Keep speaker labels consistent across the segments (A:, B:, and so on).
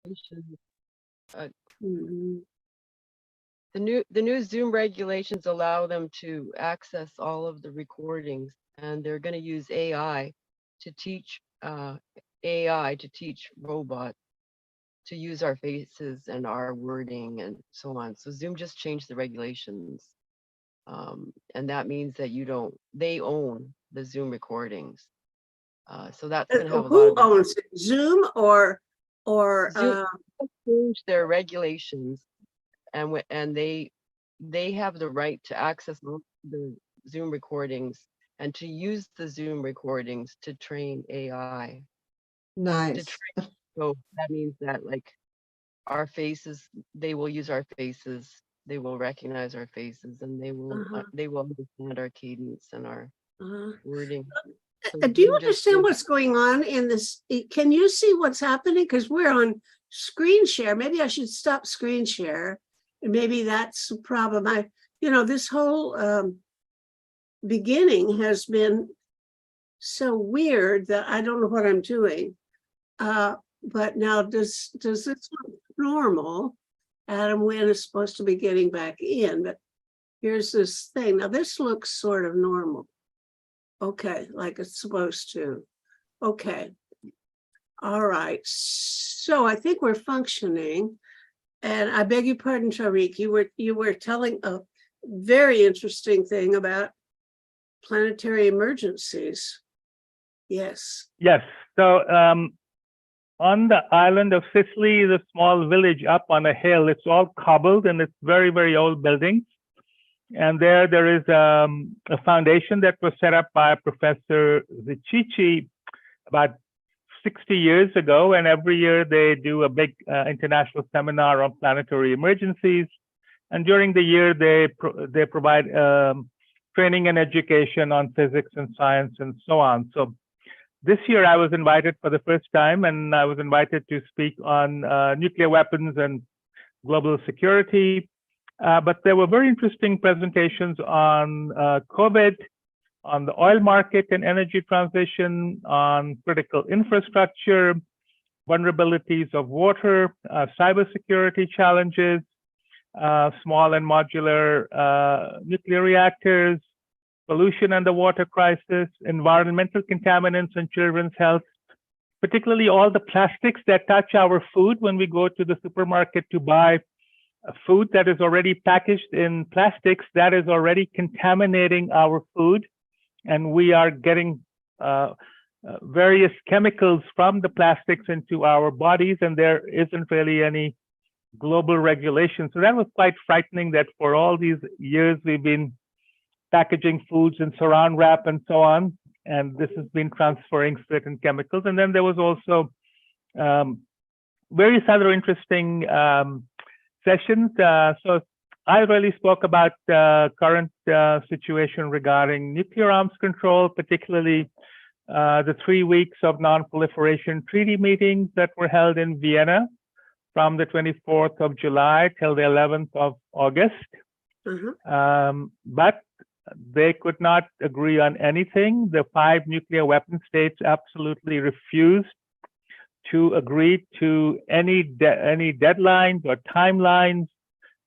A: Uh,
B: Mhm.
A: the new Zoom regulations allow them to access all of the recordings, and they're going to use to teach AI to teach robots to use our faces and our wording and so on. So Zoom just changed the regulations, and that means that they own the Zoom recordings. So that's going to have a lot
B: Who
A: of
B: owns it? Zoom or
A: Zoom changed their regulations, and they have the right to access the Zoom recordings and to use the Zoom recordings to train AI.
C: Nice.
A: So that means that like our faces, they will use our faces, they will recognize our faces, and they will understand our cadence and our wording. So
B: do you
A: Zoom just
B: understand
A: changed-
B: what's going on in this? Can you see what's happening? Because we're on screen share. Maybe I should stop screen share. And maybe that's the problem. This whole beginning has been so weird that I don't know what I'm doing. But now does this look normal? Adam Wynn is supposed to be getting back in, but here's this thing. Now this looks sort of normal. Okay, like it's supposed to. Okay. All right. So I think we're functioning. And I beg your pardon, Tariq, you were telling a very interesting thing about planetary emergencies. Yes.
D: Yes. So on the island of Sicily is a small village up on a hill. It's all cobbled and it's very, very old buildings. And there is a foundation that was set up by Professor Ziccici about 60 years ago. And every year they do a big international seminar on planetary emergencies. And during the year, they provide training and education on physics and science and so on. So this year I was invited for the first time, and I was invited to speak on nuclear weapons and global security. But there were very interesting presentations on COVID, on the oil market and energy transition, on critical infrastructure, vulnerabilities of water, cybersecurity challenges, small and modular nuclear reactors, pollution and the water crisis, environmental contaminants and children's health, particularly all the plastics that touch our food when we go to the supermarket to buy food that is already packaged in plastics that is already contaminating our food. And we are getting various chemicals from the plastics into our bodies, and there isn't really any global regulation. So that was quite frightening that for all these years we've been packaging foods in saran wrap and so on, and this has been transferring certain chemicals. And then there was also various other interesting sessions. So I really spoke about the current situation regarding nuclear arms control, particularly the 3 weeks of non-proliferation treaty meetings that were held in Vienna from the 24th of July till the 11th of August. But they could not agree on anything. The 5 nuclear weapon states absolutely refused to agree to any deadlines or timelines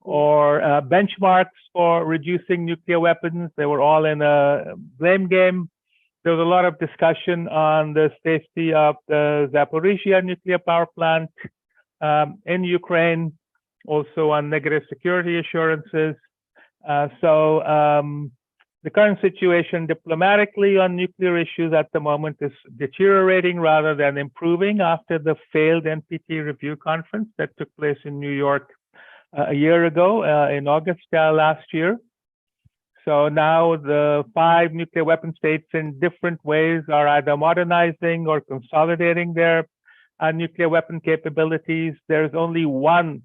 D: or benchmarks for reducing nuclear weapons. They were all in a blame game. There was a lot of discussion on the safety of the Zaporizhia nuclear power plant in Ukraine, also on negative security assurances. The current situation diplomatically on nuclear issues at the moment is deteriorating rather than improving after the failed NPT review conference that took place in New York a year ago in August last year. So now the 5 nuclear weapon states in different ways are either modernizing or consolidating their nuclear weapon capabilities. There's only one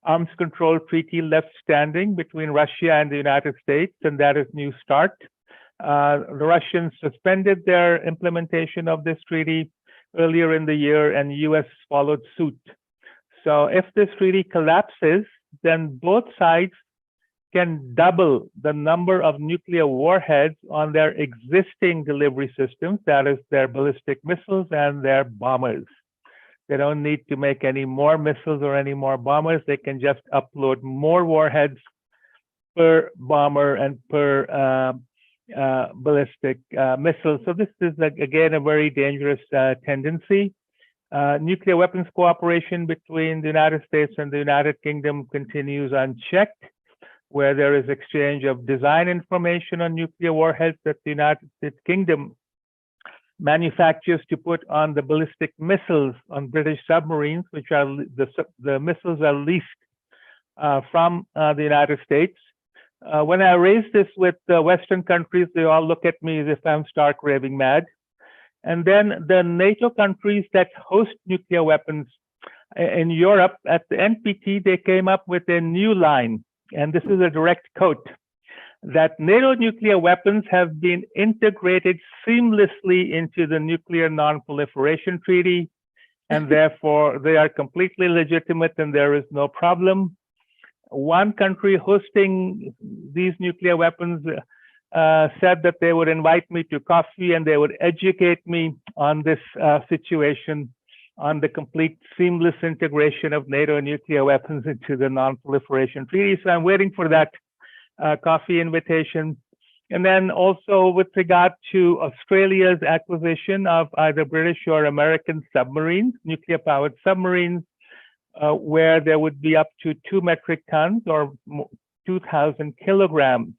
D: arms control treaty left standing between Russia and the United States, and that is New START. The Russians suspended their implementation of this treaty earlier in the year, and the US followed suit. So if this treaty collapses, then both sides can double the number of nuclear warheads on their existing delivery systems, that is their ballistic missiles and their bombers. They don't need to make any more missiles or any more bombers. They can just upload more warheads per bomber and per ballistic missile. So this is, again, a very dangerous tendency. Nuclear weapons cooperation between the United States and the United Kingdom continues unchecked, where there is exchange of design information on nuclear warheads that the United Kingdom manufactures to put on the ballistic missiles on British submarines, which are the missiles are leased from the United States. When I raise this with Western countries, they all look at me as if I'm stark raving mad. And then the NATO countries that host nuclear weapons in Europe, at the NPT, they came up with a new line, and this is a direct quote, that NATO nuclear weapons have been integrated seamlessly into the Nuclear Non-Proliferation Treaty, and therefore they are completely legitimate and there is no problem. One country hosting these nuclear weapons said that they would invite me to coffee and they would educate me on this situation, on the complete seamless integration of NATO nuclear weapons into the Non-Proliferation Treaty. So I'm waiting for that coffee invitation. And then also with regard to Australia's acquisition of either British or American submarines, nuclear-powered submarines, where there would be up to 2 metric tons or 2,000 kilograms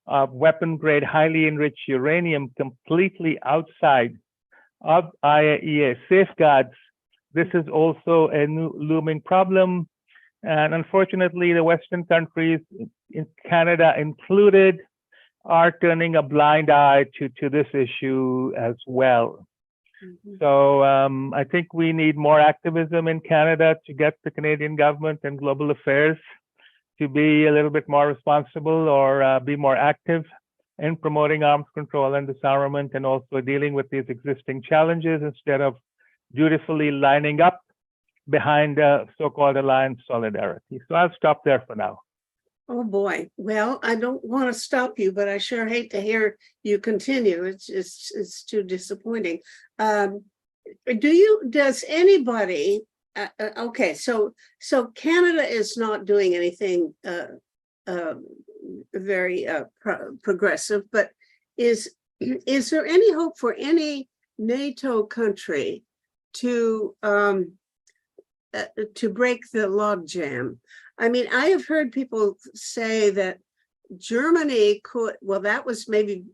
D: of weapon-grade, highly enriched uranium completely outside of IAEA safeguards. This is also a new looming problem. And unfortunately, the Western countries, in Canada included, are turning a blind eye to this issue as well.
B: Mhm.
D: So I think we need more activism in Canada to get the Canadian government and global affairs to be a little bit more responsible or be more active in promoting arms control and disarmament, and also dealing with these existing challenges instead of dutifully lining up behind so-called alliance solidarity. So I'll stop there for now.
B: Oh, boy. Well, I don't want to stop you, but I sure hate to hear you continue. It's too disappointing. Does anybody, okay, so Canada is not doing anything very progressive, but is there any hope for any NATO country to break the logjam? I mean, I have heard people say that Germany could, well, that was maybe,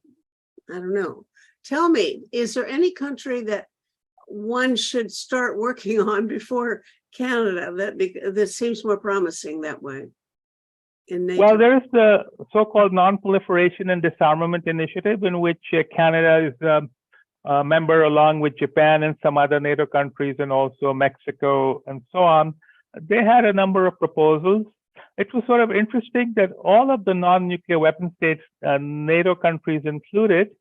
B: I don't know. Tell me, is there any country that one should start working on before Canada that seems more promising that way? In NATO?
D: Well, there is the so-called Non-Proliferation and Disarmament Initiative, in which Canada is a member, along with Japan and some other NATO countries, and also Mexico and so on. They had a number of proposals. It was sort of interesting that all of the non-nuclear weapon states, NATO countries included,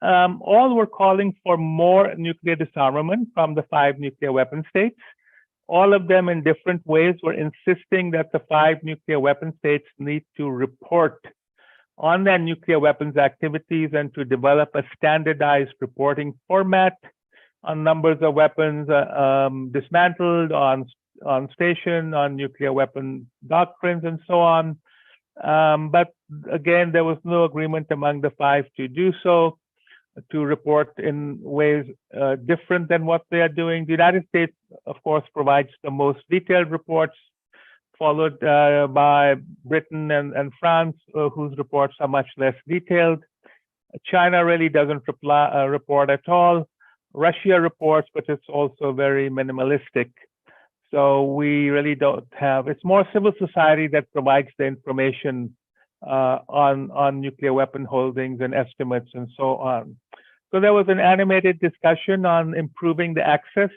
D: all were calling for more nuclear disarmament from the 5 nuclear weapon states. All of them in different ways were insisting that the 5 nuclear weapon states need to report on their nuclear weapons activities and to develop a standardized reporting format on numbers of weapons dismantled, on station, on nuclear weapon doctrines, and so on. But again, there was no agreement among the 5 to do so, to report in ways different than what they are doing. The United States, of course, provides the most detailed reports, followed by Britain and France, whose reports are much less detailed. China really doesn't report at all. Russia reports, but it's also very minimalistic. So we really don't have, it's more civil society that provides the information on nuclear weapon holdings and estimates and so on. So there was an animated discussion on improving the access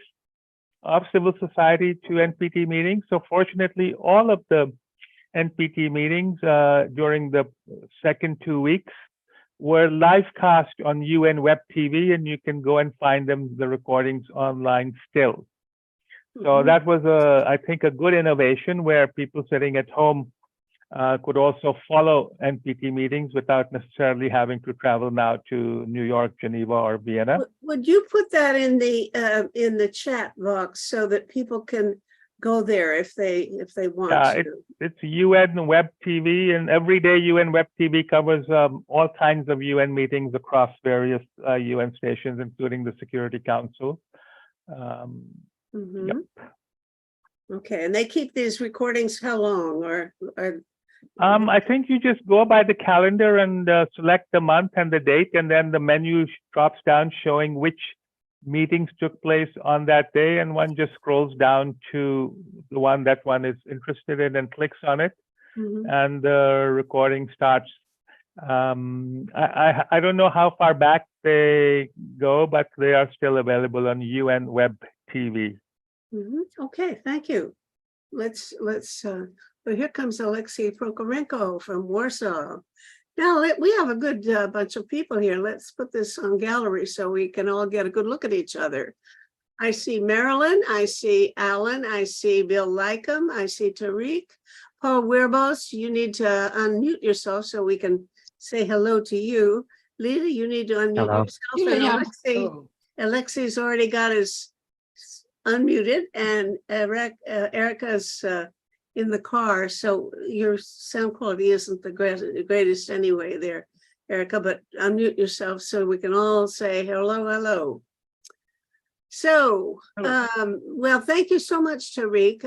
D: of civil society to NPT meetings. So fortunately, all of the NPT meetings during the second 2 weeks were live cast on UN Web TV, and you can go and find them, the recordings, online still. So that was, I think, a good innovation, where people sitting at home could also follow NPT meetings without necessarily having to travel now to New York, Geneva, or Vienna.
B: Would you put that in the chat box so that people can go there if they want
D: Yeah,
B: to?
D: it's UN Web TV, and every day UN Web TV covers all kinds of UN meetings across various UN stations, including the Security Council.
B: Mhm. Okay, and they keep these recordings how long, or
D: I think you just go by the calendar and select the month and the date, and then the menu drops down showing which meetings took place on that day, and one just scrolls down to the one that one is interested in and clicks on it,
B: Mhm.
D: and the recording starts. I don't know how far back they go, but they are still available on UN Web TV.
B: Okay, thank you. Let's well, here comes Alexei Prokorenko from Warsaw. Now we have a good bunch of people here. Let's put this on gallery so we can all get a good look at each other. I see Marilyn, I see Alan, I see Bill Lycum, I see Tariq. Paul Wirbos, you need to unmute yourself so we can say hello to you. Lita, you need to unmute
C: Hello.
B: yourself. And Alexei's already got his unmuted, and Erica's in the car, so your sound quality isn't the greatest anyway there, Erica, but unmute yourself so we can all say hello, hello. So, well, thank you so much, Tariq.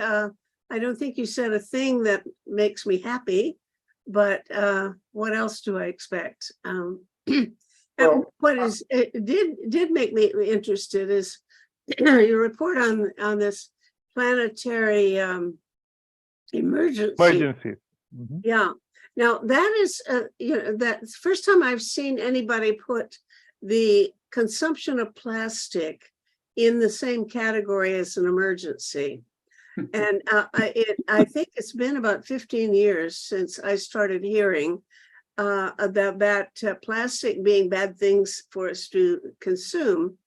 B: I don't think you said a thing that makes me happy, but what else do I expect? What did make me interested is your report on this planetary emergency.
D: Mm-hmm.
B: Yeah. Now that is, that's the first time I've seen anybody put the consumption of plastic in the same category as an emergency. And I think it's been about 15 years since I started hearing about that plastic being bad things for us to consume.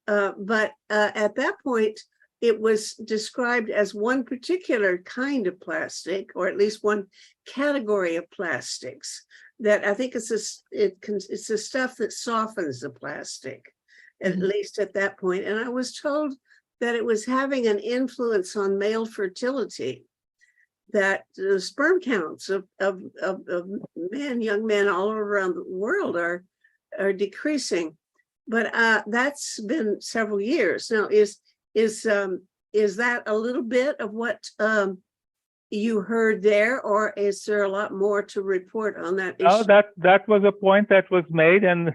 B: But at that point, it was described as one particular kind of plastic, or at least one category of plastics. That I think it's the stuff that softens the plastic, at least at that point. And I was told that it was having an influence on male fertility, that the sperm counts of men, young men all around the world are decreasing. But that's been several years now. Is that a little bit of what you heard there, or is there a lot more to report on that issue?
D: Oh, that was a point that was made, and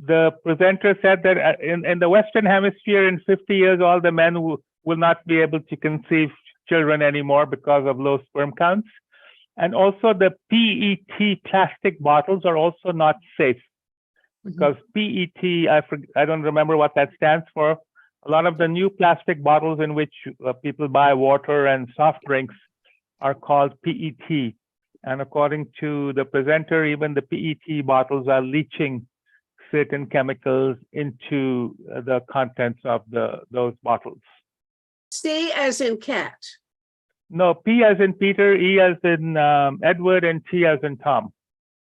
D: the presenter said that in the Western Hemisphere, in 50 years, all the men will not be able to conceive children anymore because of low sperm counts. And also the PET plastic bottles are also not safe, because PET, I don't remember what that stands for. A lot of the new plastic bottles in which people buy water and soft drinks are called PET. And according to the presenter, even the PET bottles are leaching certain chemicals into the contents of those bottles.
B: C as in cat.
D: No, P as in Peter, E as in Edward, and T as in Tom.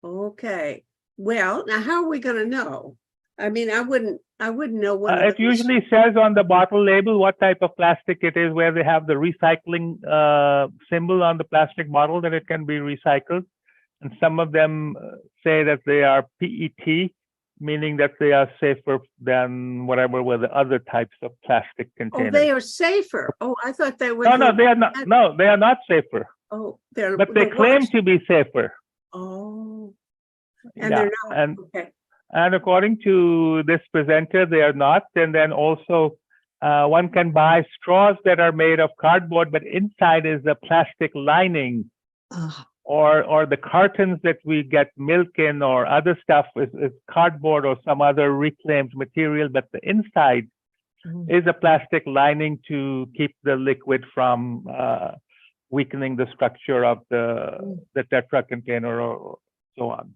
B: Okay. Well, now how are we going to know? I mean, I wouldn't know what
D: it usually says on the bottle label what type of plastic it is, where they have the recycling symbol on the plastic bottle, that it can be recycled. And some of them say that they are PET, meaning that they are safer than whatever were the other types of plastic containers.
B: Oh, they are safer. Oh, I thought they were.
D: No, they are not. No, they are not safer.
B: Oh,
D: but they claim to be safer.
B: Oh, and
D: yeah.
B: they're not.
D: And,
B: okay.
D: And according to this presenter, they are not. And then also, one can buy straws that are made of cardboard, but inside is a plastic lining. Or the cartons that we get milk in or other stuff is cardboard or some other reclaimed material, but the inside is a plastic lining to keep the liquid from weakening the structure of the Tetra container or so on.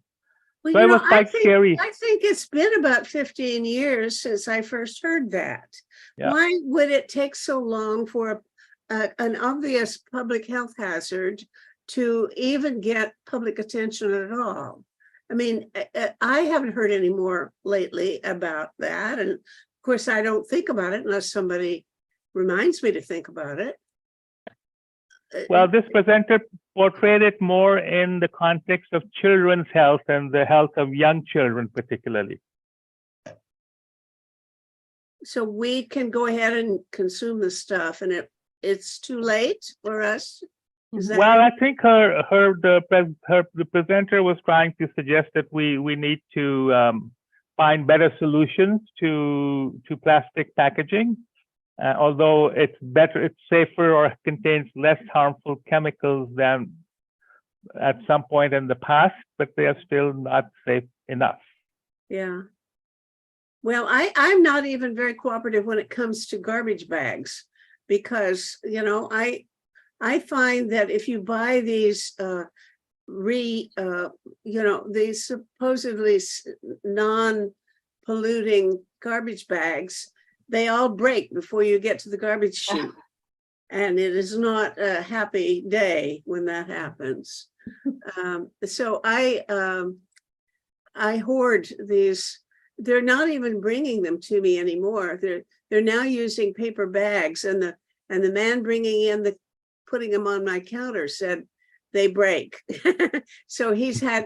B: Well,
D: so it was quite scary.
B: I think it's been about 15 years since I first heard that.
D: Yeah.
B: Why would it take so long for an obvious public health hazard to even get public attention at all. I mean, I haven't heard any more lately about that. And of course, I don't think about it unless somebody reminds me to think about it.
D: Well, this presenter portrayed it more in the context of children's health and the health of young children, particularly.
B: So we can go ahead and consume the stuff, and it's too late for us. Is that
D: Well,
B: it?
D: I think the presenter was trying to suggest that we need to find better solutions to plastic packaging. Although it's safer or contains less harmful chemicals than at some point in the past, but they are still not safe enough.
B: Yeah. Well, I'm not even very cooperative when it comes to garbage bags, because, you know, I find that if you buy these these supposedly non-polluting garbage bags, they all break before you get to the garbage chute. And it is not a happy day when that happens. So I hoard these. They're not even bringing them to me anymore. They're now using paper bags, and the man putting them on my counter said they break. So he's had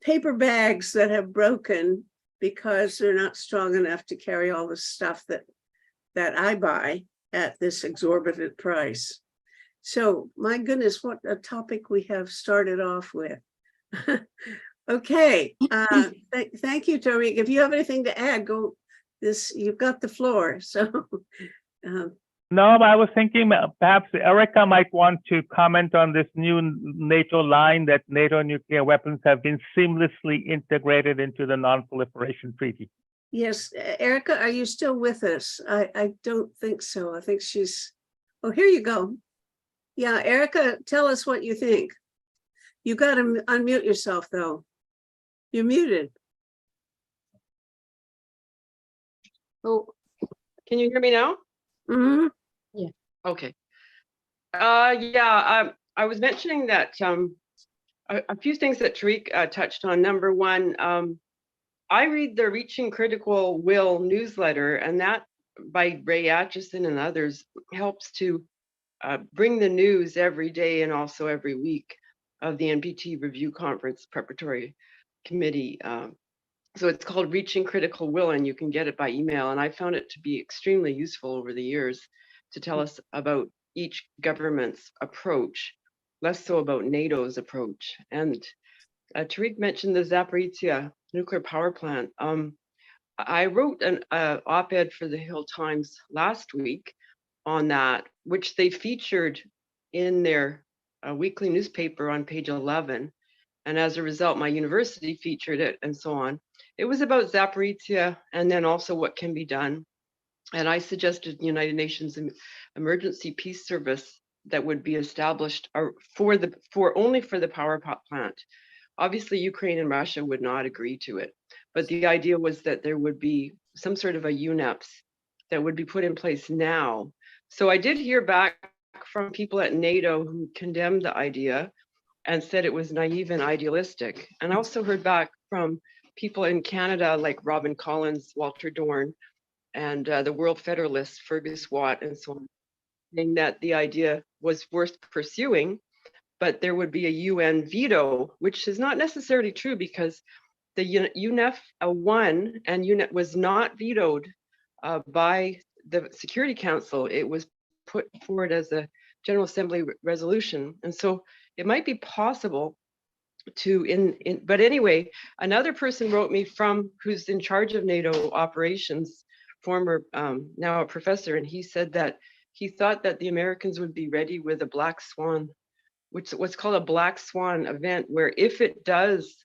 B: paper bags that have broken because they're not strong enough to carry all the stuff that I buy at this exorbitant price. So my goodness, what a topic we have started off with. Okay, thank you, Tariq. If you have anything to add, you've got the floor. So
D: No, but I was thinking perhaps Erica might want to comment on this new NATO line that NATO nuclear weapons have been seamlessly integrated into the Non-Proliferation Treaty.
B: yes, Erica, are you still with us? I don't think so. I think she's, oh, here you go. Yeah, Erica, tell us what you think. You got to unmute yourself though. You're muted.
A: Oh, can you hear me now?
B: Mm-hmm.
A: Okay. I was mentioning that a few things that Tariq touched on. Number one, I read the Reaching Critical Will newsletter, and that by Ray Atchison and others helps to bring the news every day and also every week of the NPT Review Conference Preparatory Committee. So it's called Reaching Critical Will, and you can get it by email. And I found it to be extremely useful over the years to tell us about each government's approach, less so about NATO's approach. And Tariq mentioned the Zaporizhzhia nuclear power plant. I wrote an op-ed for the Hill Times last week on that, which they featured in their weekly newspaper on page 11. And as a result, my university featured it and so on. It was about Zaporizhzhia and then also what can be done. And I suggested the United Nations Emergency Peace Service that would be established only for the power plant. Obviously, Ukraine and Russia would not agree to it, but the idea was that there would be some sort of a UNEPS that would be put in place now. So I did hear back from people at NATO who condemned the idea and said it was naive and idealistic. And I also heard back from people in Canada like Robin Collins, Walter Dorn, and the World Federalists, Fergus Watt, and so on, saying that the idea was worth pursuing, but there would be a UN veto, which is not necessarily true because the UNEF 1 and UNEF was not vetoed by the Security Council. It was put forward as a General Assembly resolution. And so it might be possible to, but anyway, another person wrote me who's in charge of NATO operations, former, now a professor, and he said that he thought that the Americans would be ready with a black swan, what's called a black swan event, where if it does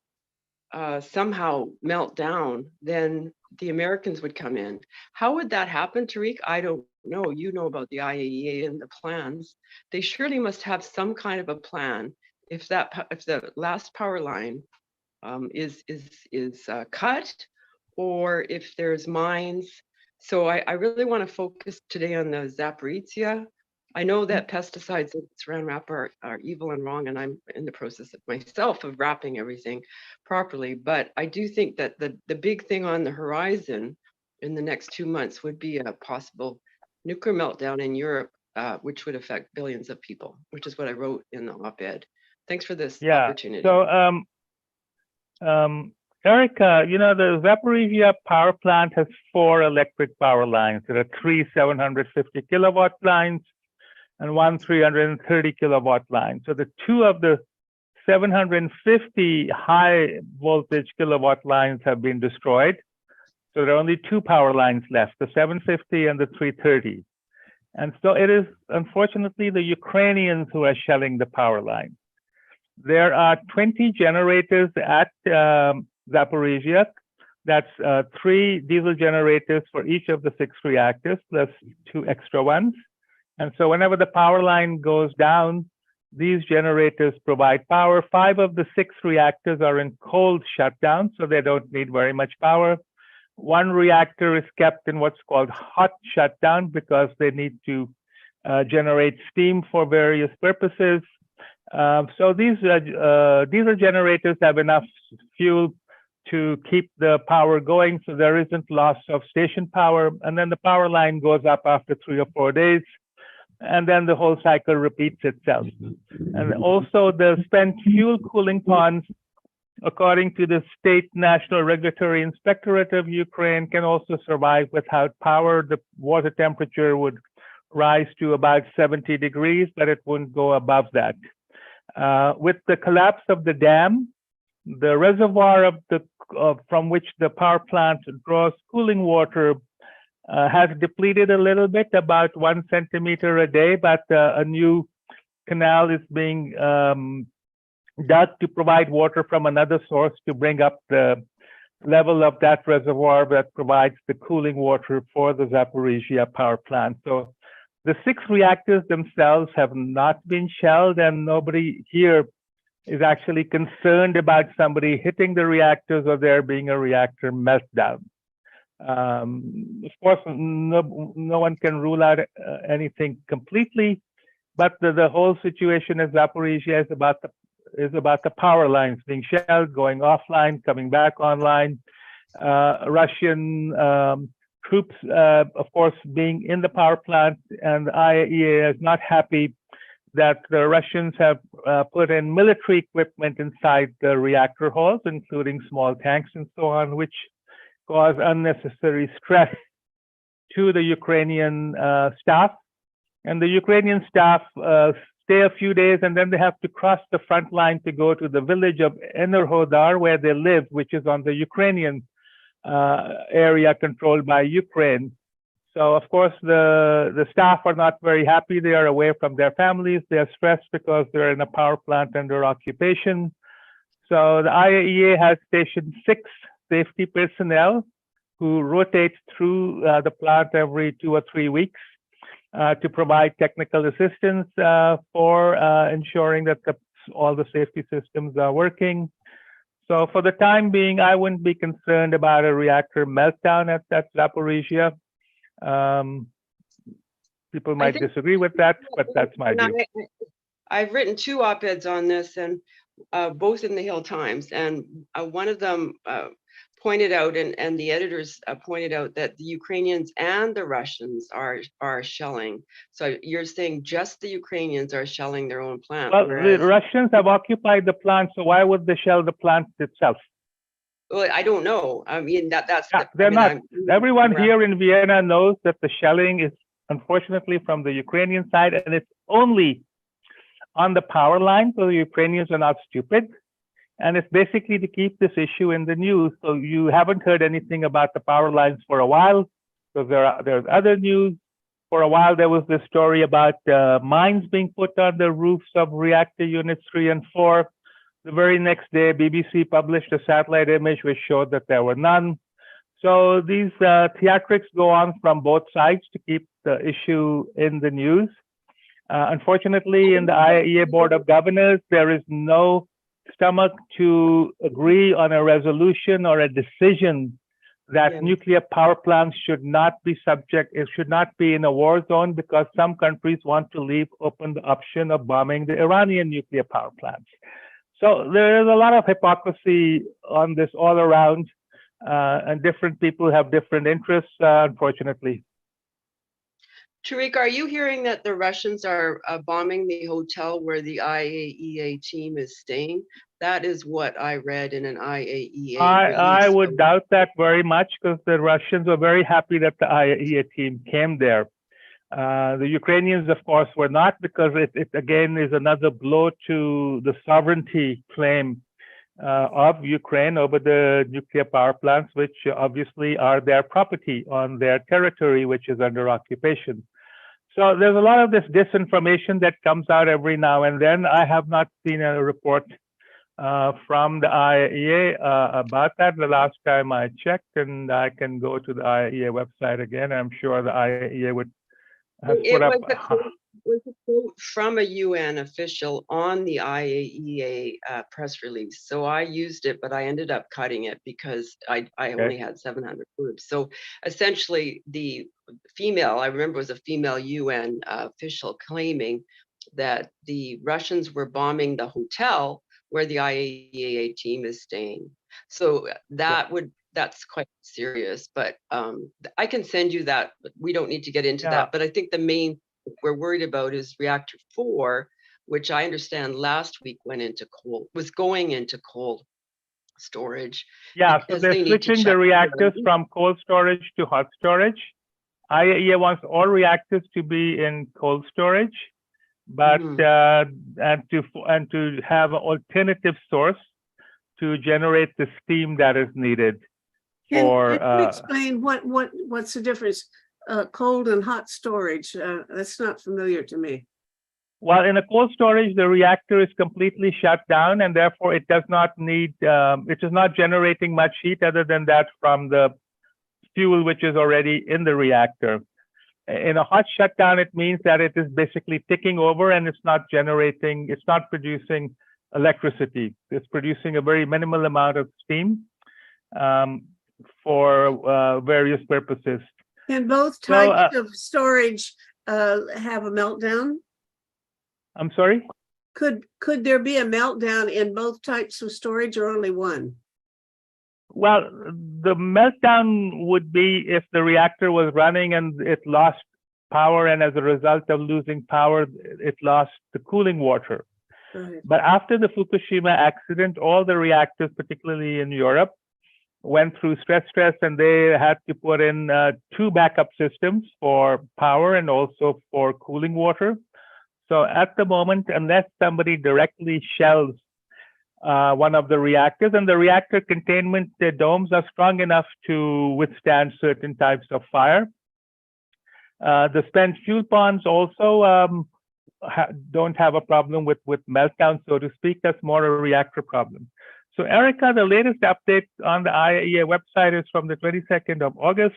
A: somehow melt down, then the Americans would come in. How would that happen, Tariq? I don't know. You know about the IAEA and the plans. They surely must have some kind of a plan if the last power line is cut, or if there's mines. So I really want to focus today on the Zaporizhzhia I know that pesticides that Saran wrap are evil and wrong, and I'm in the process of myself of wrapping everything properly. But I do think that the big thing on the horizon in the next 2 months would be a possible nuclear meltdown in Europe, which would affect billions of people, which is what I wrote in the op-ed. Thanks for this
D: Yeah.
A: opportunity.
D: So, Erica, you know, the Zaporizhia power plant has 4 electric power lines. There are 3 750 kilowatt lines and 1 330 kilowatt line. So the 2 of the 750 high voltage kilowatt lines have been destroyed. So there are only 2 power lines left, the 750 and the 330. And so it is, unfortunately, the Ukrainians who are shelling the power line. There are 20 generators at Zaporizhia. That's 3 diesel generators for each of the 6 reactors, plus 2 extra ones. And so whenever the power line goes down, these generators provide power. 5 of the 6 reactors are in cold shutdown, so they don't need very much power. 1 reactor is kept in what's called hot shutdown because they need to generate steam for various purposes. So these diesel generators have enough fuel to keep the power going, so there isn't loss of station power. And then the power line goes up after 3 or 4 days, and then the whole cycle repeats itself. And also the spent fuel cooling ponds, according to the State National Regulatory Inspectorate of Ukraine, can also survive without power. The water temperature would rise to about 70 degrees, but it wouldn't go above that. With the collapse of the dam, the reservoir from which the power plant draws cooling water has depleted a little bit, about 1 centimeter a day, but a new canal is being dug to provide water from another source to bring up the level of that reservoir that provides the cooling water for the Zaporizhia power plant. So the 6 reactors themselves have not been shelled, and nobody here is actually concerned about somebody hitting the reactors or there being a reactor meltdown. Of course, no one can rule out anything completely, but the whole situation in Zaporizhia is about the power lines being shelled, going offline, coming back online. Russian troops, of course, being in the power plant, and the IAEA is not happy that the Russians have put in military equipment inside the reactor halls, including small tanks and so on, which cause unnecessary stress to the Ukrainian staff. And the Ukrainian staff stay a few days, and then they have to cross the front line to go to the village of Enerhodar, where they live, which is on the Ukrainian area controlled by Ukraine. So, of course, the staff are not very happy. They are away from their families. They are stressed because they're in a power plant under occupation. So the IAEA has stationed 6 safety personnel who rotate through the plant every 2 or 3 weeks to provide technical assistance for ensuring that all the safety systems are working. So for the time being, I wouldn't be concerned about a reactor meltdown at Zaporizhia. People might disagree with that, but that's my view.
A: I've written 2 op-eds on this, and both in the Hill Times, and one of them pointed out, and the editors pointed out, that the Ukrainians and the Russians are shelling. So you're saying just the Ukrainians are shelling their own plant?
D: Well,
A: whereas...
D: the Russians have occupied the plant, so why would they shell the plant itself?
A: Well, I don't know. I mean, that's
D: they're not. Everyone here in Vienna knows that the shelling is unfortunately from the Ukrainian side, and it's only on the power line, so the Ukrainians are not stupid. And it's basically to keep this issue in the news. So you haven't heard anything about the power lines for a while, because there's other news. For a while, there was this story about mines being put on the roofs of reactor units 3 and 4. The very next day, BBC published a satellite image which showed that there were none. So these theatrics go on from both sides to keep the issue in the news. Unfortunately, in the IAEA Board of Governors, there is no stomach to agree on a resolution or a decision that
A: Yeah.
D: nuclear power plants should not be it should not be in a war zone because some countries want to leave open the option of bombing the Iranian nuclear power plants. So there is a lot of hypocrisy on this all around, and different people have different interests, unfortunately.
A: Tariq, are you hearing that the Russians are bombing the hotel where the IAEA team is staying? That is what I read in an IAEA
D: I
A: release.
D: would doubt that very much because the Russians were very happy that the IAEA team came there. The Ukrainians, of course, were not, because it again is another blow to the sovereignty claim of Ukraine over the nuclear power plants, which obviously are their property on their territory, which is under occupation. So there's a lot of this disinformation that comes out every now and then. I have not seen a report from the IAEA about that the last time I checked, and I can go to the IAEA website again. I'm sure the IAEA has
A: It
D: put up.
A: was a quote from a UN official on the IAEA press release. So I used it, but I ended up cutting it because I only had 700 words. So essentially the female, I remember it was a female UN official claiming that the Russians were bombing the hotel where the IAEA team is staying. So that's quite serious, but I can send you that, but we don't need to get into that. But I think the main we're worried about is reactor 4, which I understand last week was going into cold storage.
D: Yeah, so they're switching the reactors from cold storage to hot storage. IAEA wants all reactors to be in cold storage, but and to have an alternative source to generate the steam that is needed.
B: Can you explain what's the difference? Cold and hot storage. That's not familiar to me.
D: Well, in a cold storage, the reactor is completely shut down, and therefore it does not need, it is not generating much heat other than that from the fuel which is already in the reactor. In a hot shutdown, it means that it is basically ticking over and it's not producing electricity. It's producing a very minimal amount of steam for various purposes.
B: Can both types of storage have a meltdown?
D: I'm sorry?
B: Could there be a meltdown in both types of storage or only one?
D: Well, the meltdown would be if the reactor was running and it lost power, and as a result of losing power, it lost the cooling water.
B: Right.
D: But after the Fukushima accident, all the reactors, particularly in Europe, went through stress, and they had to put in 2 backup systems for power and also for cooling water. So at the moment, unless somebody directly shells one of the reactors, and the reactor containment domes are strong enough to withstand certain types of fire. The spent fuel ponds also don't have a problem with meltdown, so to speak. That's more a reactor problem. So Erica, the latest update on the IAEA website is from the 22nd of August,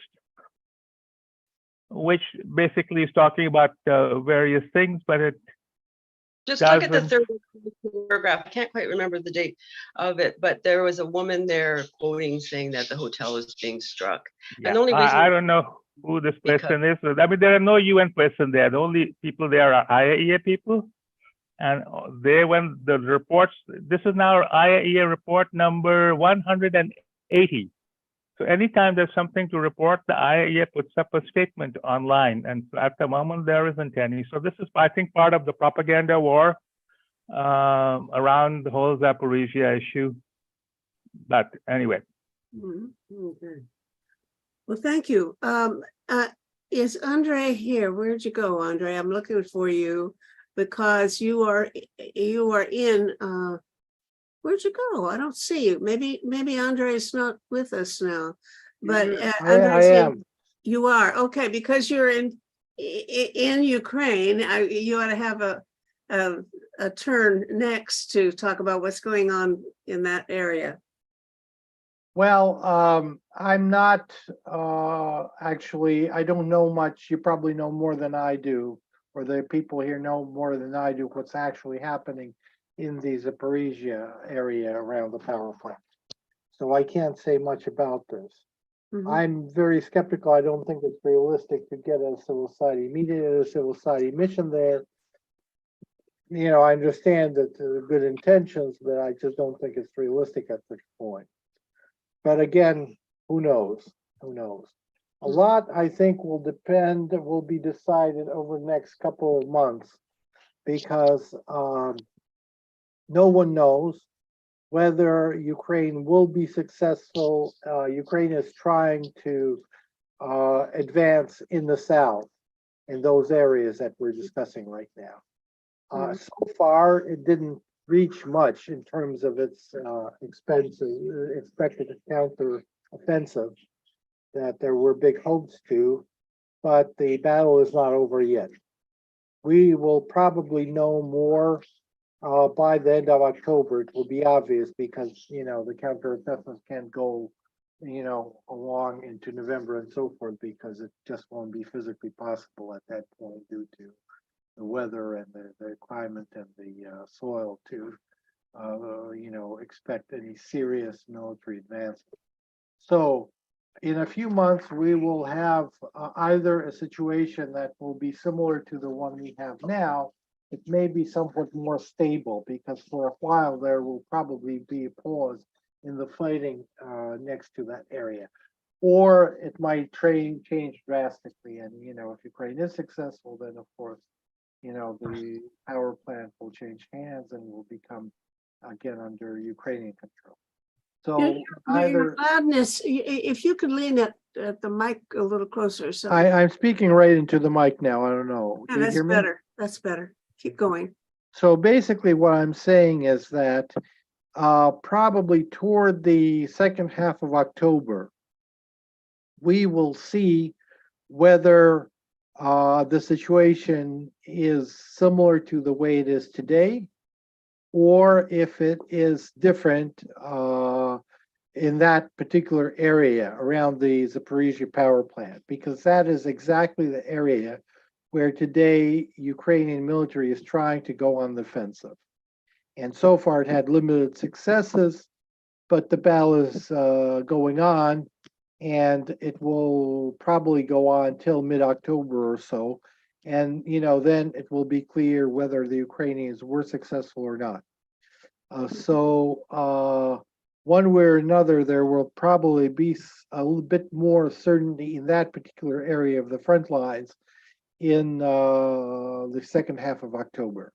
D: which basically is talking about various things, but it
A: just look at the third paragraph. I can't quite remember the date of it, but there was a woman there quoting saying that the hotel is being struck.
D: Yeah,
A: and the only reason
D: I don't know who this person is. I mean, there are no UN person there. The only people there are IAEA people. And when the reports, this is now IAEA report number 180. So anytime there's something to report, the IAEA puts up a statement online. And at the moment, there isn't any. So this is, I think, part of the propaganda war around the whole Zaporizhia issue. But anyway.
B: Okay. Well, thank you. Is Andre here? Where'd you go, Andre? I'm looking for you because you are in, where'd you go? I don't see you. Maybe Andre is not with us now, but
C: I am.
B: You are, okay, because you're in Ukraine. You ought to have a turn next to talk about what's going on in that area.
C: Well, I'm not actually, I don't know much. You probably know more than I do, or the people here know more than I do what's actually happening in the Zaporizhia area around the power plant. So I can't say much about this.
B: Mhm.
C: I'm very skeptical. I don't think it's realistic to get a civil society meeting, a civil society mission there. You know, I understand that there are good intentions, but I just don't think it's realistic at this point. But again, who knows? Who knows? A
B: Mhm.
C: lot, I think, will be decided over the next couple of months because no one knows whether Ukraine will be successful. Ukraine is trying to advance in the south in those areas that we're discussing right now.
B: Mhm.
C: So far, it didn't reach much in terms of its expected counter offensive that there were big hopes to, but the battle is not over yet. We will probably know more by the end of October. It will be obvious because, you know, the counter offensive can't go, you know, along into November and so forth because it just won't be physically possible at that point due to the weather and the climate and the soil to, you know, expect any serious military advancement. So in a few months, we will have either a situation that will be similar to the one we have now. It may be somewhat more stable because for a while there will probably be a pause in the fighting next to that area. Or it might change drastically. And, you know, if Ukraine is successful, then of course, you know, the power plant will change hands and will become again under Ukrainian control. So
B: Your
C: either
B: loudness, if you could lean at the mic a little closer, so.
C: I'm speaking right into the mic now. I don't know.
B: Yeah,
C: Do you
B: that's
C: hear me?
B: better. That's better. Keep going.
C: So basically what I'm saying is that probably toward the second half of October, we will see whether the situation is similar to the way it is today, or if it is different in that particular area around the Zaporizhia power plant, because that is exactly the area where today Ukrainian military is trying to go on the offensive. And so far it had limited successes, but the battle is going on, and it will probably go on till mid-October or so. And, you know, then it will be clear whether the Ukrainians were successful or not. One way or another, there will probably be a little bit more certainty in that particular area of the front lines in the second half of October.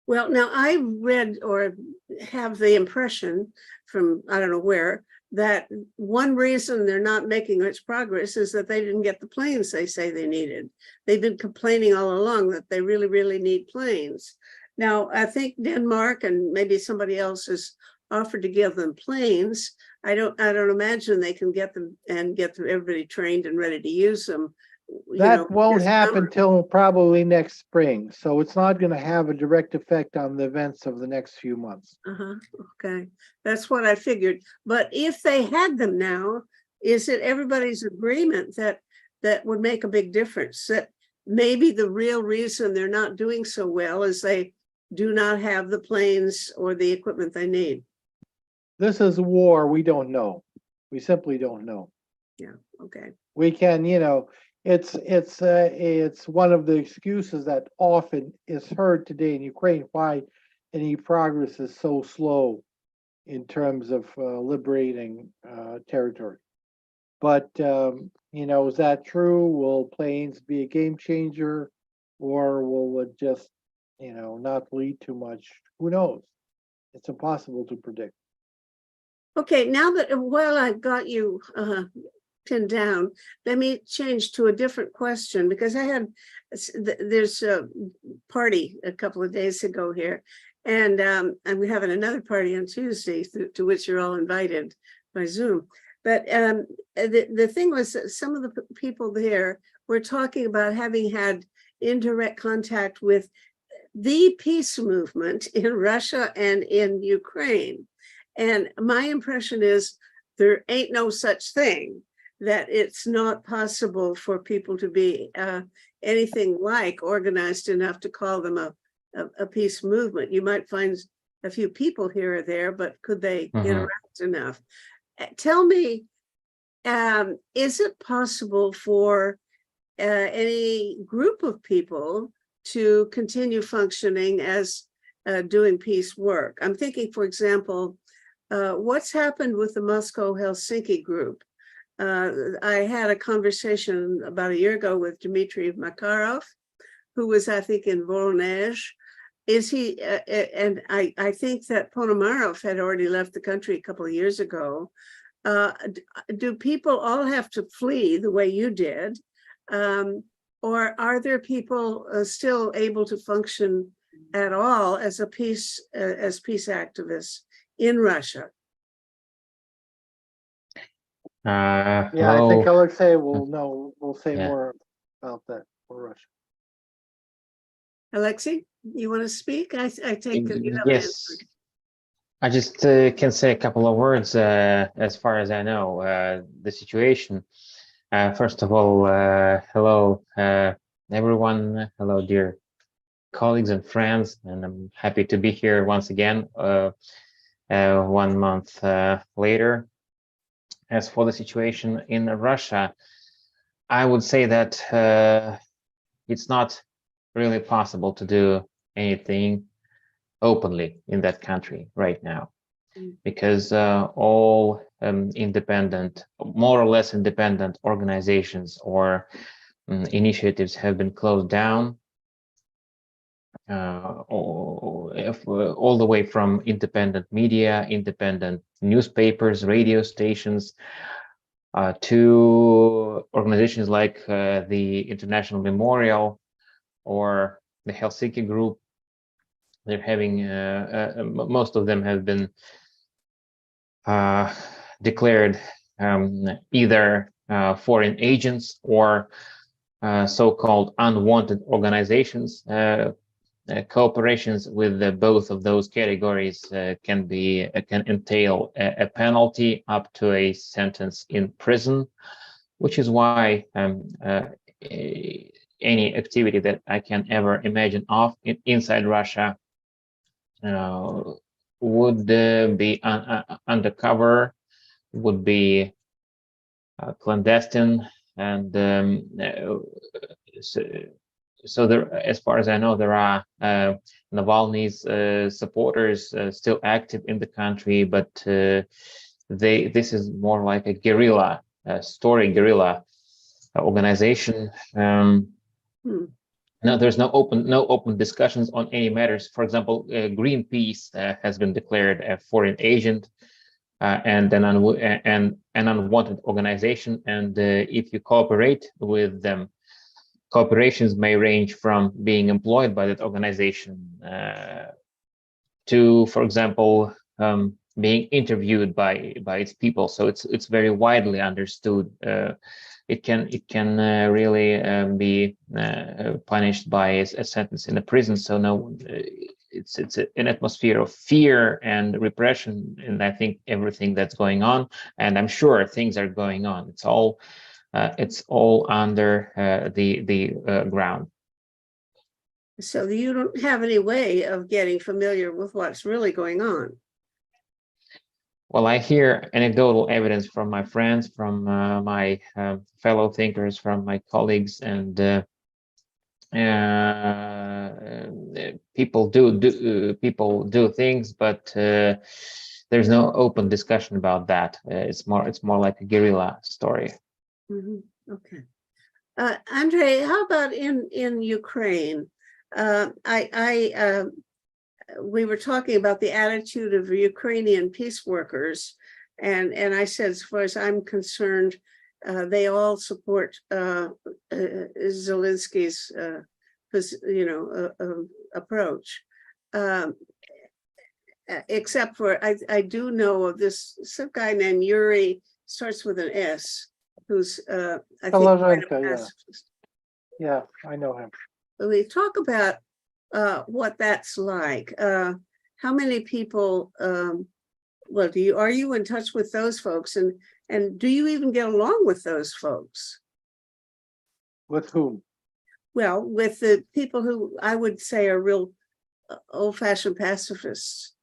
B: Well, now I read or have the impression from, I don't know where, that one reason they're not making much progress is that they didn't get the planes they say they needed. They've been complaining all along that they really, really need planes. Now, I think Denmark and maybe somebody else has offered to give them planes. I don't imagine they can get them and get everybody trained and ready to use them.
C: That won't
B: this
C: happen
B: summer.
C: till probably next spring, so it's not going to have a direct effect on the events of the next few months.
B: Okay, that's what I figured. But if they had them now, is it everybody's agreement that that would make a big difference? That maybe the real reason they're not doing so well is they do not have the planes or the equipment they need.
C: This is a war we don't know. We simply don't know.
B: Okay.
C: We can, you know, it's one of the excuses that often is heard today in Ukraine why any progress is so slow in terms of liberating territory. But you know, is that true? Will planes be a game changer, or will it just, you know, not lead to much? Who knows? It's impossible to predict.
B: Okay, now that while I've got you pinned down, let me change to a different question because I had there's a party a couple of days ago here, and we're having another party on Tuesday to which you're all invited by Zoom. But the thing was that some of the people there were talking about having had indirect contact with the peace movement in Russia and in Ukraine. And my impression is there ain't no such thing, that it's not possible for people to be anything like organized enough to call them a peace movement. You might find a few people here or there, but could they interact enough? Tell me, is it possible for any group of people to continue functioning as doing peace work? I'm thinking, for example, what's happened with the Moscow-Helsinki group? I had a conversation about a year ago with Dmitry Makarov, who was, I think, in Voronezh. Is he, and I think that Ponomarov had already left the country a couple of years ago. Do people all have to flee the way you did? Or are there people still able to function at all as a peace activists in Russia?
C: Yeah, I
E: Hello.
C: think Alexei will know, will say
E: Yeah.
C: more about that for Russia.
B: Alexei, you want to speak? I take it you haven't
E: Yes,
B: answered.
E: I just can say a couple of words as far as I know the situation. First of all, hello everyone. Hello, dear colleagues and friends, and I'm happy to be here once again 1 month later. As for the situation in Russia, I would say that it's not really possible to do anything openly in that country right now, because all independent, more or less independent organizations or initiatives have been closed down, all the way from independent media, independent newspapers, radio stations, to organizations like the International Memorial or the Helsinki Group. They're having, most of them have been declared either foreign agents or so-called unwanted organizations. Cooperations with both of those categories can entail a penalty up to a sentence in prison, which is why any activity that I can ever imagine of inside Russia would be undercover, would be clandestine, and so there, as far as I know, there are Navalny's supporters still active in the country, but this is more like a guerrilla guerrilla organization. No, there's no open discussions on any matters. For example, Greenpeace has been declared a foreign agent and an unwanted organization, and if you cooperate with them, cooperations may range from being employed by that organization to, for example, being interviewed by its people. So it's very widely understood. It can really be punished by a sentence in a prison. So no, it's an atmosphere of fear and repression, and I think everything that's going on, and I'm sure things are going on. It's all under the ground.
B: So you don't have any way of getting familiar with what's really going on.
E: Well, I hear anecdotal evidence from my friends, from my fellow thinkers, from my colleagues, and people do things, but there's no open discussion about that. It's more like a guerrilla story.
B: Okay. Andrei, how about in Ukraine? We were talking about the attitude of Ukrainian peace workers, and I said, as far as I'm concerned, they all support Zelensky's approach, except for I do know of some guy named Yuri, starts with an S, who's I think quite a
C: Solozhenko, yeah.
B: pacifist.
C: Yeah, I know him.
B: We talk about what that's like. How many people? Well, are you in touch with those folks, and do you even get along with those folks?
C: With whom?
B: Well, with the people who I would say are real old-fashioned pacifists,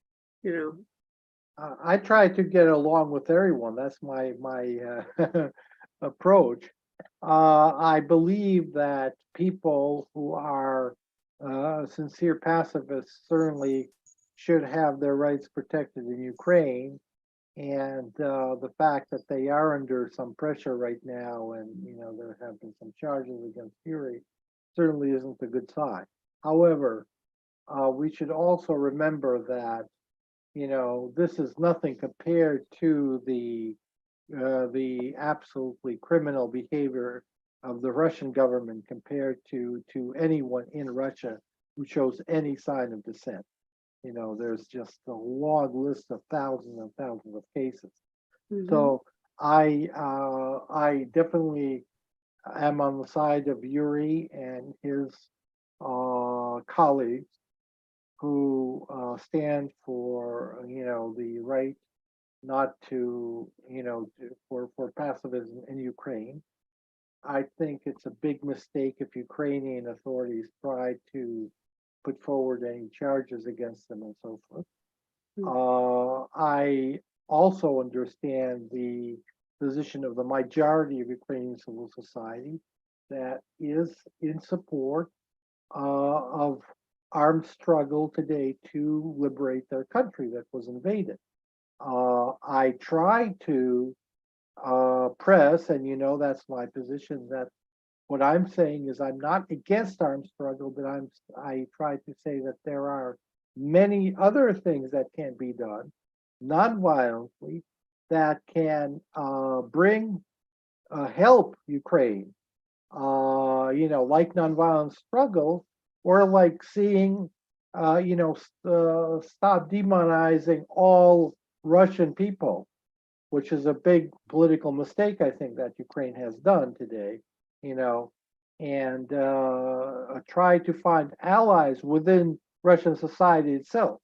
C: I try to get along with everyone. That's my approach. I believe that people who are sincere pacifists certainly should have their rights protected in Ukraine. And the fact that they are under some pressure right now, and there have been some charges against Fury, certainly isn't a good sign. However, we should also remember that this is nothing compared to the absolutely criminal behavior of the Russian government compared to anyone in Russia who shows any sign of dissent. There's just a long list of thousands and thousands of cases.
B: Mhm.
C: So I definitely am on the side of Yuri and his colleagues who stand for the right not to for pacifism in Ukraine. I think it's a big mistake if Ukrainian authorities try to put forward any charges against them and so forth. I also understand the position of the majority of Ukrainian civil society that is in support of armed struggle today to liberate their country that was invaded. I try to press, and that's my position, that what I'm saying is I'm not against armed struggle, but I try to say that there are many other things that can be done non-violently that can bring help Ukraine, like nonviolent struggle, or like seeing, stop demonizing all Russian people, which is a big political mistake I think that Ukraine has done today, and try to find allies within Russian society itself.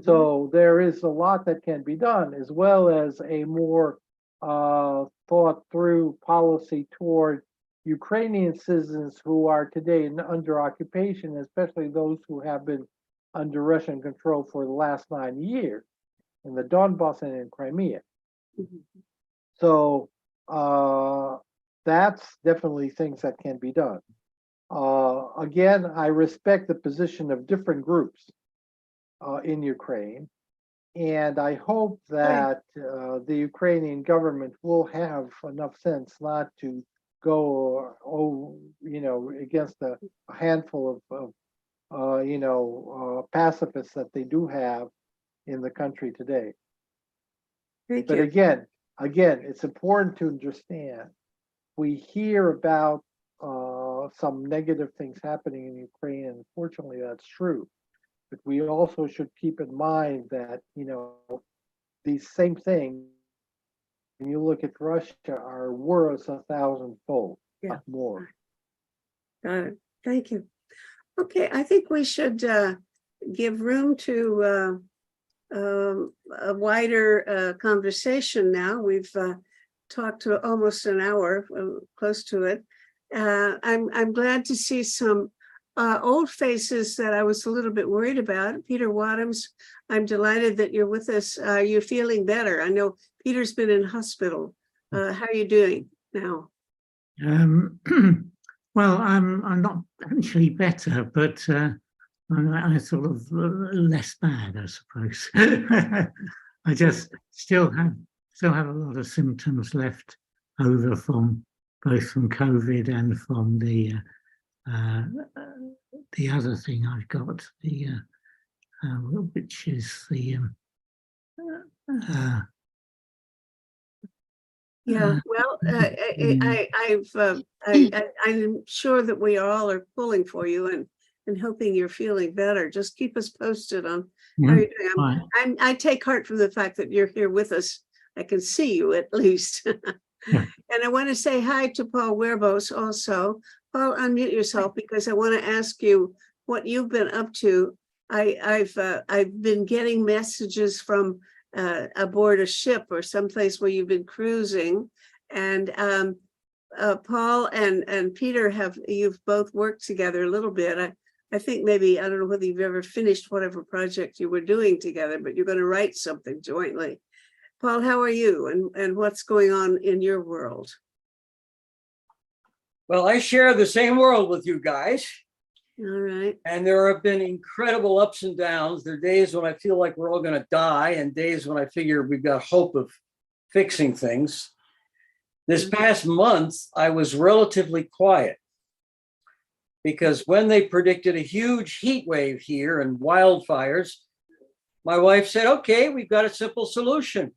C: So there is a lot that can be done, as well as a more thought through policy toward Ukrainian citizens who are today under occupation, especially those who have been under Russian control for the last 9 years in the Donbass and in Crimea.
B: Mhm.
C: So that's definitely things that can be done. Again, I respect the position of different groups in Ukraine, and I hope that the Ukrainian government will have enough sense not to go, against a handful of pacifists that they do have in the country today.
B: Thank
C: But
B: you.
C: again, it's important to understand. We hear about some negative things happening in Ukraine, and unfortunately, that's true. But we also should keep in mind that these same things, when you look at Russia, are worse 1,000-fold,
B: Yeah.
C: not more.
B: Got it. Thank you. Okay, I think we should give room to a wider conversation now. We've talked to almost an hour, close to it. I'm glad to see some old faces that I was a little bit worried about. Peter Wadhams, I'm delighted that you're with us. Are you feeling better? I know Peter's been in hospital. How are you doing now?
F: Well, I'm not actually better, but I sort of less bad, I suppose. I just still have a lot of symptoms left over from both from COVID and from the other thing I've got, which is the
B: Yeah, well, I'm sure that we all are pulling for you and hoping you're feeling better. Just keep us posted on how you're doing.
F: right.
B: I take heart from the fact that you're here with us. I can see you at least.
F: Yeah.
B: And I want to say hi to Paul Werbos also. Paul, unmute yourself because I want to ask you what you've been up to. I've been getting messages from aboard a ship or someplace where you've been cruising, and Paul and Peter you've both worked together a little bit. I think maybe, I don't know whether you've ever finished whatever project you were doing together, but you're going to write something jointly. Paul, how are you and what's going on in your world?
G: Well, I share the same world with you guys,
B: All right.
G: and there have been incredible ups and downs. There are days when I feel like we're all going to die, and days when I figure we've got hope of fixing things. This past month, I was relatively quiet because when they predicted a huge heat wave here and wildfires, my wife said, okay, we've got a simple solution.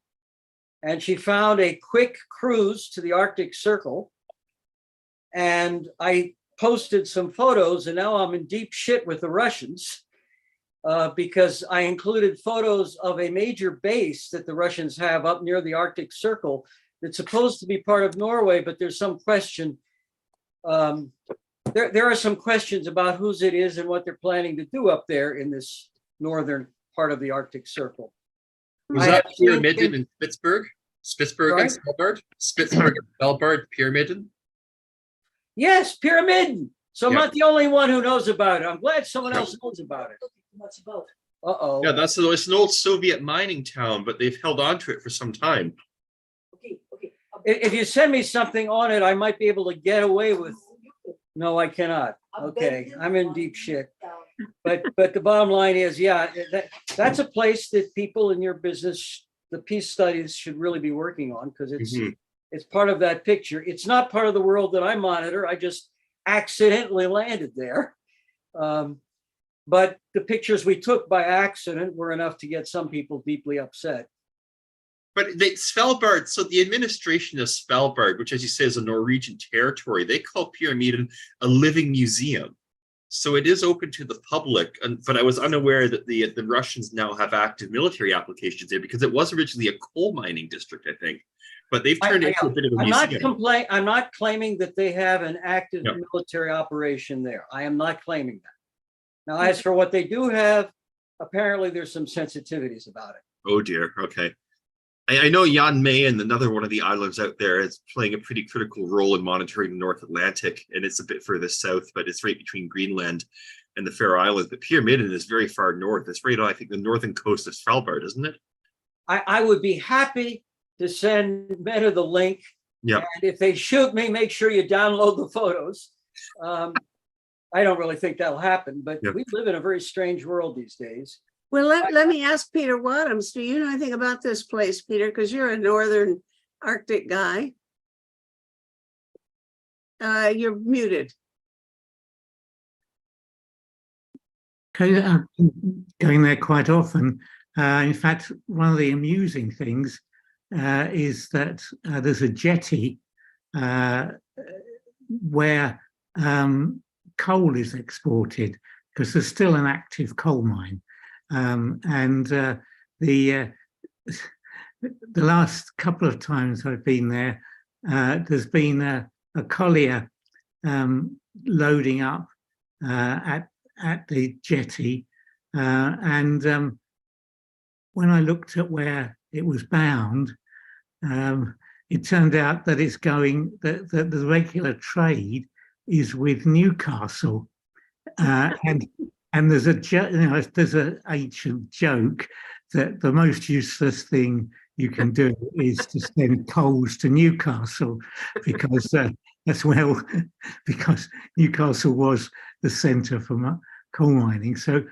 G: And she found a quick cruise to the Arctic Circle. And I posted some photos, and now I'm in deep shit with the Russians because I included photos of a major base that the Russians have up near the Arctic Circle that's supposed to be part of Norway, but there's some question. There are some questions about whose it is and what they're planning to do up there in this northern part of the Arctic Circle.
H: Was
G: I
H: that
G: have seen-
H: Pyramiden in Spitsberg? Spitsberg and Svalbard? Spitsberg and Svalbard, Pyramiden?
G: Yes, Pyramiden. So I'm
H: Yeah.
G: not the only one who knows about it. I'm glad someone else knows about it. Uh-oh.
H: Yeah, it's an old Soviet mining town, but they've held on to it for some time.
G: If you send me something on it, I might be able to get away with. No, I cannot. Okay, I'm in deep shit. But the bottom line is, yeah, that's a place that people in your business, the peace studies should really be working on because it's part of that picture. It's not part of the world that I monitor. I just accidentally landed there. But the pictures we took by accident were enough to get some people deeply upset.
H: But Svalbard, so the administration of Svalbard, which as you say is a Norwegian territory, they call Pyramiden a living museum. So it is open to the public, but I was unaware that the Russians now have active military applications there because it was originally a coal mining district, I think. But they've turned it into a bit of a museum.
G: I'm not claiming that they have an active military operation there. I am not claiming that. Now, as for what they do have, apparently there's some sensitivities about it.
H: Oh dear, okay. I know Jan Mayen, another one of the islands out there, is playing a pretty critical role in monitoring the North Atlantic, and it's a bit further south, but it's right between Greenland and the Faroe Islands. But Pyramiden is very far north. It's right on, I think, the northern coast of Svalbard, isn't it?
G: I would be happy to send Meta the link.
H: Yeah.
G: And if they shoot me, make sure you download the photos. I don't really think that'll happen, but we live in a very strange world these days.
B: Well, let me ask Peter Wadhams, do you know anything about this place, Peter? Because you're a northern Arctic guy. You're muted.
F: Okay, I've been going there quite often. In fact, one of the amusing things is that there's a jetty where coal is exported because there's still an active coal mine. The last couple of times I've been there, there's been a collier loading up at the jetty, and when I looked at where it was bound, it turned out that it's going that the regular trade is with Newcastle, and there's an ancient joke that the most useless thing you can do is to send coals to Newcastle because because Newcastle was the centre for coal mining. So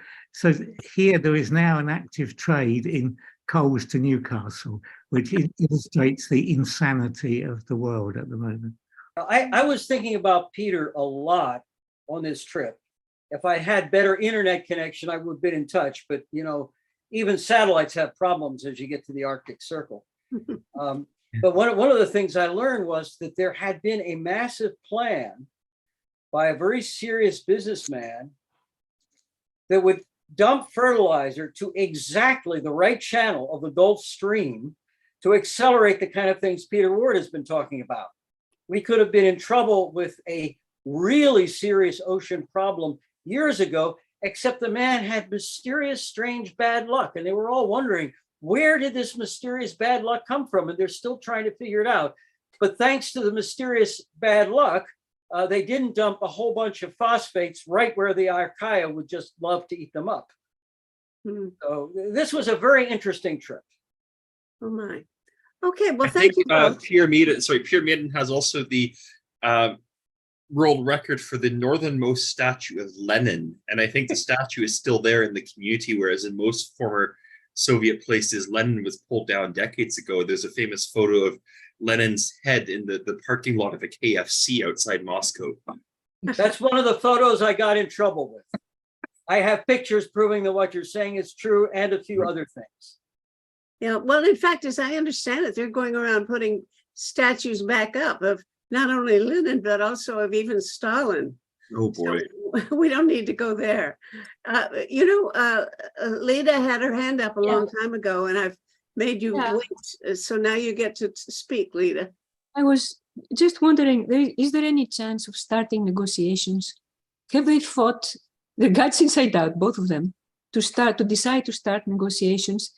F: here there is now an active trade in coals to Newcastle, which illustrates the insanity of the world at the moment.
G: I was thinking about Peter a lot on this trip. If I had better internet connection, I would have been in touch. But, you know, even satellites have problems as you get to the Arctic Circle. But one of the things I learned was that there had been a massive plan by a very serious businessman that would dump fertilizer to exactly the right channel of the Gulf Stream to accelerate the kind of things Peter Ward has been talking about. We could have been in trouble with a really serious ocean problem years ago, except the man had mysterious, strange, bad luck. And they were all wondering, where did this mysterious bad luck come from? And they're still trying to figure it out. But thanks to the mysterious bad luck, they didn't dump a whole bunch of phosphates right where the archaea would just love to eat them up.
B: Hmm.
G: So this was a very interesting trip.
B: Oh my. Okay, well,
H: I
B: thank
H: think
B: you both.
H: Pyramiden has also the world record for the northernmost statue of Lenin. And I think the statue is still there in the community, whereas in most former Soviet places, Lenin was pulled down decades ago. There's a famous photo of Lenin's head in the parking lot of a KFC outside Moscow.
G: That's one of the photos I got in trouble with. I have pictures proving that what you're saying is true and a few other things.
B: Yeah, well, in fact, as I understand it, they're going around putting statues back up of not only Lenin, but also of even Stalin.
H: Oh boy.
B: So we don't need to go there. Leda had her hand up a long time ago, and I've made you
I: Yeah.
B: wait. So now you get to speak, Leda.
I: I was just wondering, is there any chance of starting negotiations? Have they fought their guts inside out, both of them, to decide to start negotiations?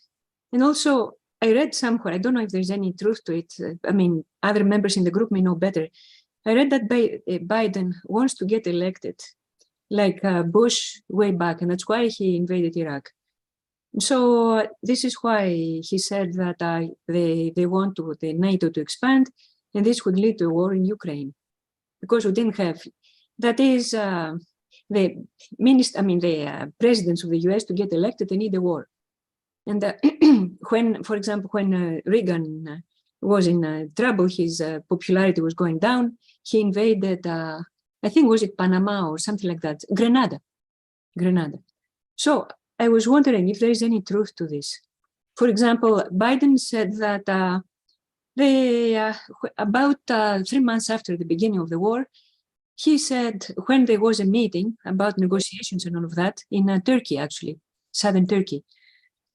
I: And also, I read somewhere, I don't know if there's any truth to it. I mean, other members in the group may know better. I read that Biden wants to get elected, like Bush way back, and that's why he invaded Iraq. So this is why he said that they want the NATO to expand, and this would lead to a war in Ukraine, because we didn't have. That is the presidents of the U.S. to get elected, they need a war. And when, for example, when Reagan was in trouble, his popularity was going down. He invaded, I think, was it Panama or something like that? Grenada. So I was wondering if there is any truth to this. For example, Biden said that about 3 months after the beginning of the war, he said when there was a meeting about negotiations and all of that in Turkey, actually, southern Turkey,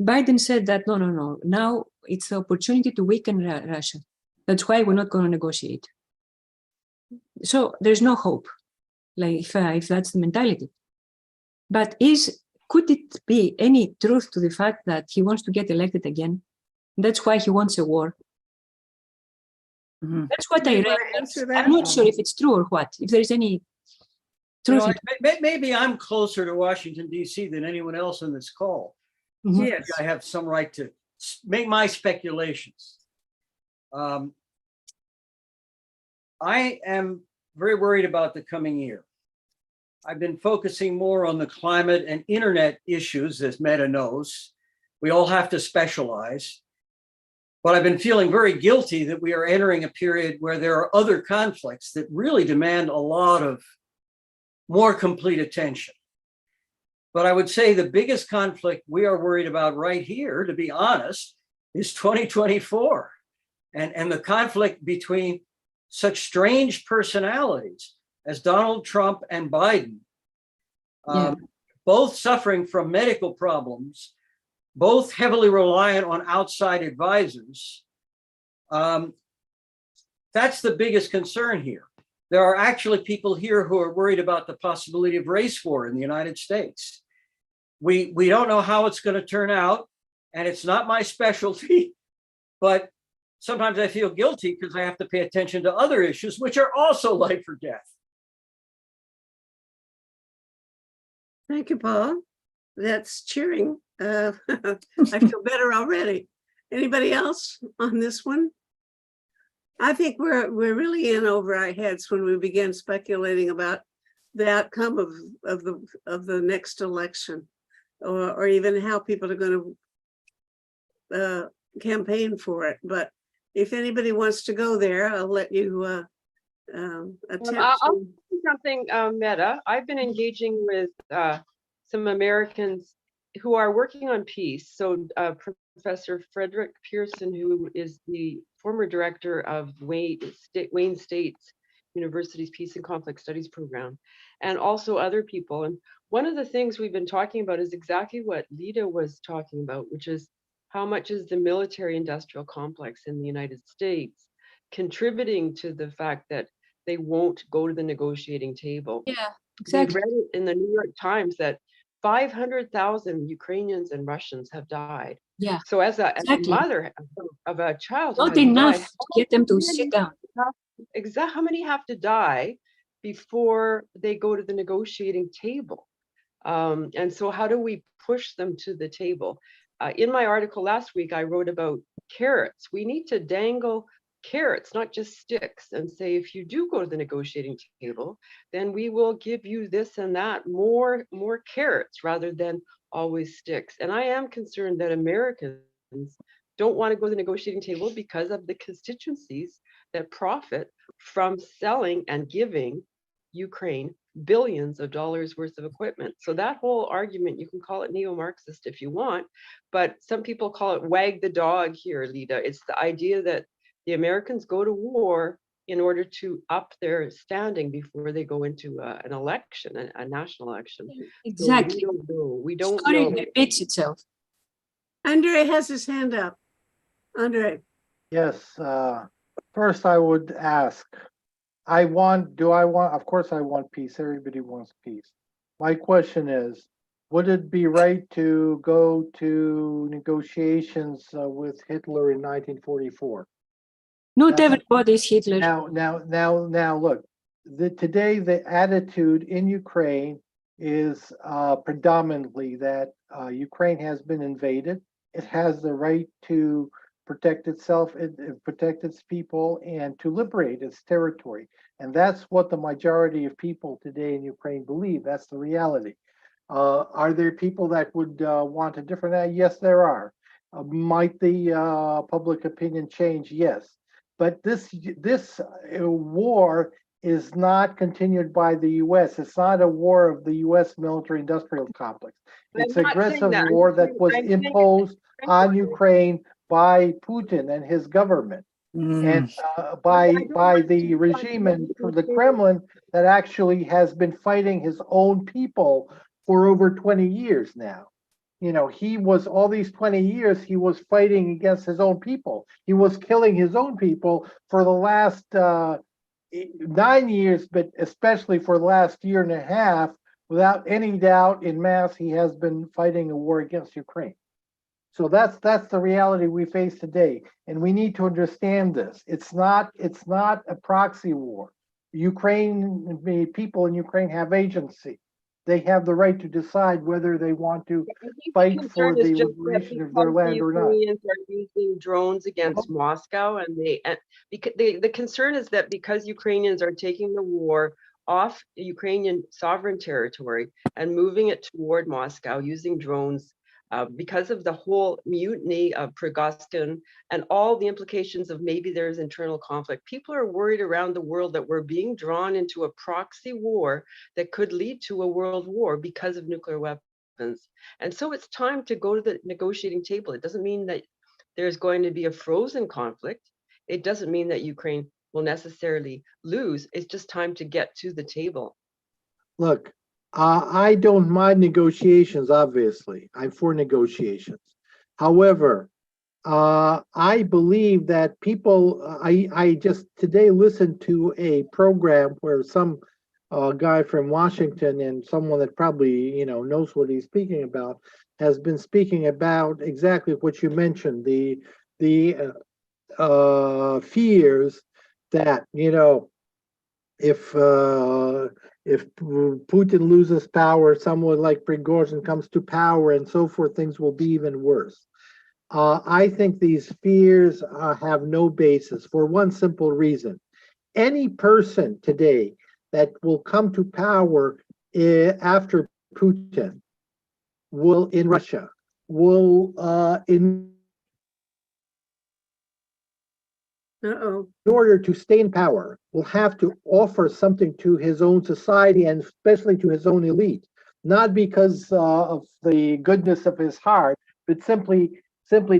I: Biden said that no, now it's the opportunity to weaken Russia. That's why we're not going to negotiate. So there's no hope, like if that's the mentality. But could it be any truth to the fact that he wants to get elected again? That's why he wants a war.
F: Mhm.
I: That's what I
B: You
I: read.
B: wanna answer that?
I: I'm not sure if it's true or what. If there is any
G: You
I: truth.
G: know, maybe I'm closer to Washington, D.C. than anyone else on this call.
I: Mhm.
B: Yes.
G: I have some right to make my speculations. I am very worried about the coming year. I've been focusing more on the climate and internet issues, as Meta knows. We all have to specialize. But I've been feeling very guilty that we are entering a period where there are other conflicts that really demand a lot of more complete attention. But I would say the biggest conflict we are worried about right here, to be honest, is 2024. And the conflict between such strange personalities as Donald Trump and Biden, both suffering from medical problems, both heavily reliant on outside advisors. That's the biggest concern here. There are actually people here who are worried about the possibility of race war in the United States. We don't know how it's going to turn out, and it's not my specialty, but sometimes I feel guilty because I have to pay attention to other issues, which are also life or death.
B: Thank you, Paul. That's cheering. I feel better already. Anybody else on this one? I think we're really in over our heads when we begin speculating about the outcome of the next election, or even how people are going to campaign for it. But if anybody wants to go there, I'll let you attempt.
A: I'll say something, Meta. I've been engaging with some Americans who are working on peace. So Professor Frederick Pearson, who is the former director of Wayne State's University's Peace and Conflict Studies program, and also other people. And one of the things we've been talking about is exactly what Leda was talking about, which is how much is the military industrial complex in the United States contributing to the fact that they won't go to the negotiating table.
I: Yeah,
A: We
I: exactly.
A: read it in the New York Times that 500,000 Ukrainians and Russians have died.
I: Yeah,
A: So as a
I: exactly.
A: mother of a child, who
I: Not
A: has
I: enough
A: died,
I: to get them to
A: how
I: sit
A: many
I: down.
A: how many have to die before they go to the negotiating table. And so how do we push them to the table? In my article last week, I wrote about carrots. We need to dangle carrots, not just sticks, and say, if you do go to the negotiating table, then we will give you this and that, more carrots rather than always sticks. And I am concerned that Americans don't want to go to the negotiating table because of the constituencies that profit from selling and giving Ukraine billions of dollars worth of equipment. So that whole argument, you can call it neo-Marxist if you want, but some people call it wag the dog here, Lida. It's the idea that the Americans go to war in order to up their standing before they go into an election, a national election.
I: Exactly.
A: So we don't know. We don't
I: Story
A: know.
I: repeats itself.
B: Andre has his hand up. Andre,
C: Yes, first I would ask, of course I want peace. Everybody wants peace. My question is, would it be right to go to negotiations with Hitler in 1944?
I: Not
C: That's-
I: everybody is Hitler.
C: Now, look, today the attitude in Ukraine is predominantly that Ukraine has been invaded. It has the right to protect itself, protect its people, and to liberate its territory. And that's what the majority of people today in Ukraine believe. That's the reality. Are there people that would want a different? Yes, there are. Might the public opinion change? Yes. But this war is not continued by the U.S. It's not a war of the U.S. military-industrial complex. It's
A: I'm not saying
C: aggressive
A: that.
C: war that was
A: I'm saying
C: imposed on
A: Ukraine.
C: Ukraine by Putin and his government, and by the regime and for the Kremlin that actually has been fighting his own people for over 20 years now. You know, he was all these 20 years, he was fighting against his own people. He was killing his own people for the last 9 years, but especially for the last year and a half, without any doubt, in mass, he has been fighting a war against Ukraine. So that's the reality we face today, and we need to understand this. It's not a proxy war. The people in Ukraine have agency. They have the right to decide whether they want to
A: I think
C: fight
A: concern
C: for
A: is
C: the
A: just that
C: liberation of their
A: because the
C: land or not.
A: Ukrainians are using drones against Moscow, and because the concern is that because Ukrainians are taking the war off Ukrainian sovereign territory and moving it toward Moscow using drones, because of the whole mutiny of Prigozhin and all the implications of maybe there's internal conflict, people are worried around the world that we're being drawn into a proxy war that could lead to a world war because of nuclear weapons. And so it's time to go to the negotiating table. It doesn't mean that there's going to be a frozen conflict. It doesn't mean that Ukraine will necessarily lose. It's just time to get to the table.
C: Look, I don't mind negotiations, obviously. I'm for negotiations. However, I believe that people, I just today listened to a program where some guy from Washington and someone that probably, knows what he's speaking about, has been speaking about exactly what you mentioned, the fears that, if Putin loses power, someone like Prigozhin comes to power and so forth, things will be even worse. I think these fears have no basis for one simple reason. Any person today that will come to power after Putin in Russia will in order to stay in power, will have to offer something to his own society and especially to his own elite, not because of the goodness of his heart, but simply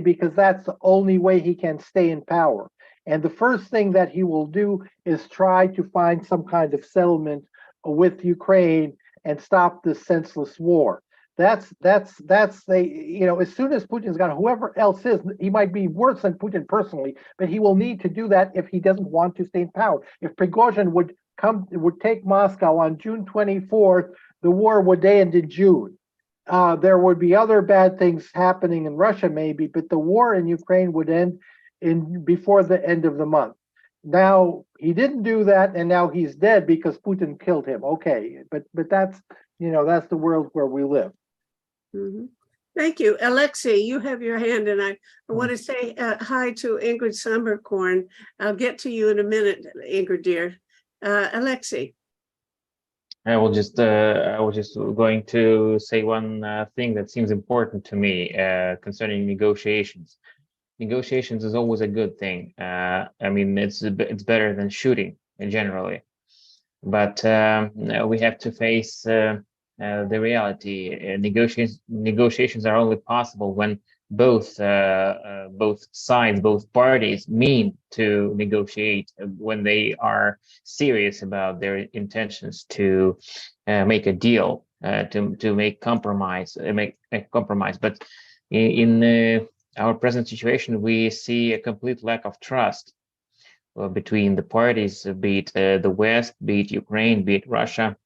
C: because that's the only way he can stay in power. And the first thing that he will do is try to find some kind of settlement with Ukraine and stop this senseless war. That's as soon as Putin's gone, whoever else is, he might be worse than Putin personally, but he will need to do that if he doesn't want to stay in power. If Prigozhin would take Moscow on June 24th, the war would end in June. There would be other bad things happening in Russia maybe, but the war in Ukraine would end before the end of the month. Now, he didn't do that, and now he's dead because Putin killed him. Okay, but that's, that's the world where we live.
B: Mhm. Thank you. Alexei, you have your hand, and I want to say hi to Ingrid Summercorn. I'll get to you in a minute, Ingrid, dear. Alexei.
E: I was just going to say one thing that seems important to me concerning negotiations. Negotiations is always a good thing. I mean, it's better than shooting generally, but we have to face the reality. Negotiations are only possible when both sides, both parties mean to negotiate, when they are serious about their intentions to make a deal, to make a compromise. But in our present situation, we see a complete lack of trust between the parties, be it the West, be it Ukraine, be it Russia,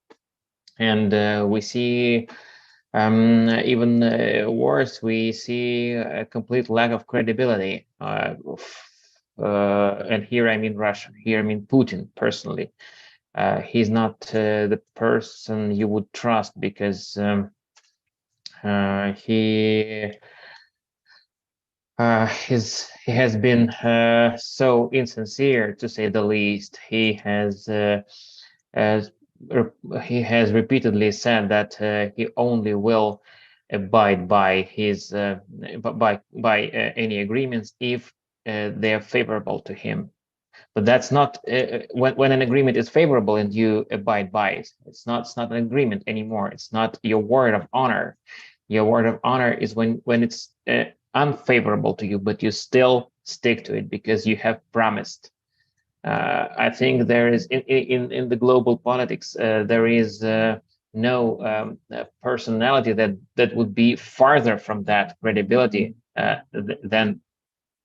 E: and we see. Even worse, we see a complete lack of credibility. And here I mean Russia, here I mean Putin personally. He's not the person you would trust because he has been so insincere, to say the least. He has repeatedly said that he only will abide by his any agreements if they are favorable to him. But that's not when an agreement is favorable and you abide by it. It's not an agreement anymore. It's not your word of honor. Your word of honor is when it's unfavorable to you, but you still stick to it because you have promised. I think there is in the global politics there is no personality that would be farther from that credibility than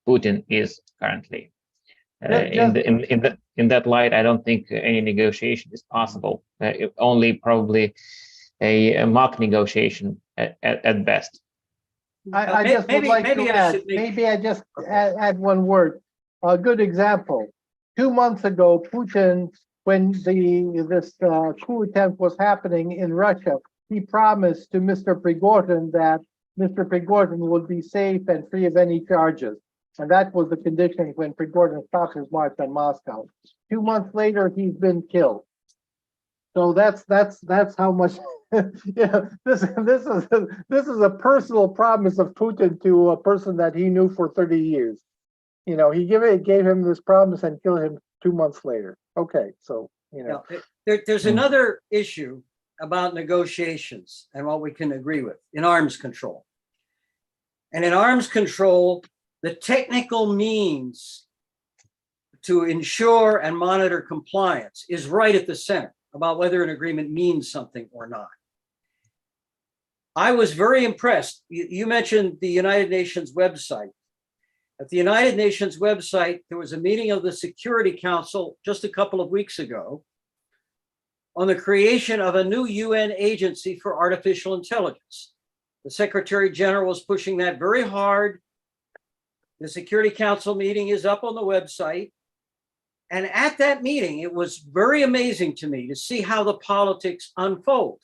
E: Putin is currently. In that light, I don't think any negotiation is possible. Only probably a mock negotiation at best.
C: I just would like to add, maybe I just add one word. A good example. 2 months ago, Putin, when this coup attempt was happening in Russia, he promised to Mr. Prigozhin that Mr. Prigozhin would be safe and free of any charges. And that was the condition when Prigozhin stopped his march on Moscow. 2 months later, he's been killed. So that's how much. This is a personal promise of Putin to a person that he knew for 30 years. He gave him this promise and killed him 2 months later. Okay, so
G: there's another issue about negotiations and what we can agree with in arms control. And in arms control, the technical means to ensure and monitor compliance is right at the center about whether an agreement means something or not. I was very impressed. You mentioned the United Nations website. At the United Nations website, there was a meeting of the Security Council just a couple of weeks ago on the creation of a new UN agency for artificial intelligence. The Secretary General was pushing that very hard. The Security Council meeting is up on the website. And at that meeting, it was very amazing to me to see how the politics unfold.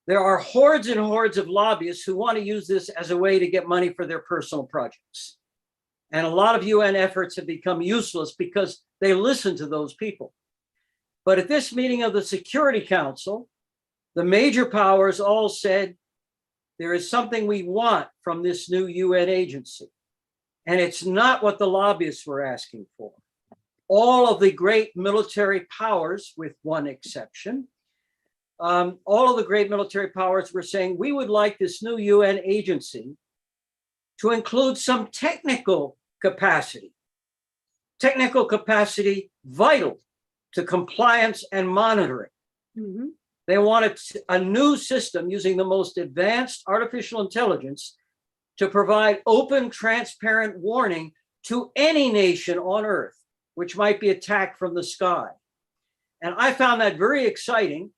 G: There are hordes and hordes of lobbyists who want to use this as a way to get money for their personal projects. And a lot of UN efforts have become useless because they listen to those people. But at this meeting of the Security Council, the major powers all said, there is something we want from this new UN agency. And it's not what the lobbyists were asking for. All of the great military powers, with one exception, all of the great military powers were saying, we would like this new UN agency to include some technical capacity vital to compliance and monitoring.
B: Mm-hmm.
G: They wanted a new system using the most advanced artificial intelligence to provide open, transparent warning to any nation on Earth, which might be attacked from the sky. And I found that very exciting.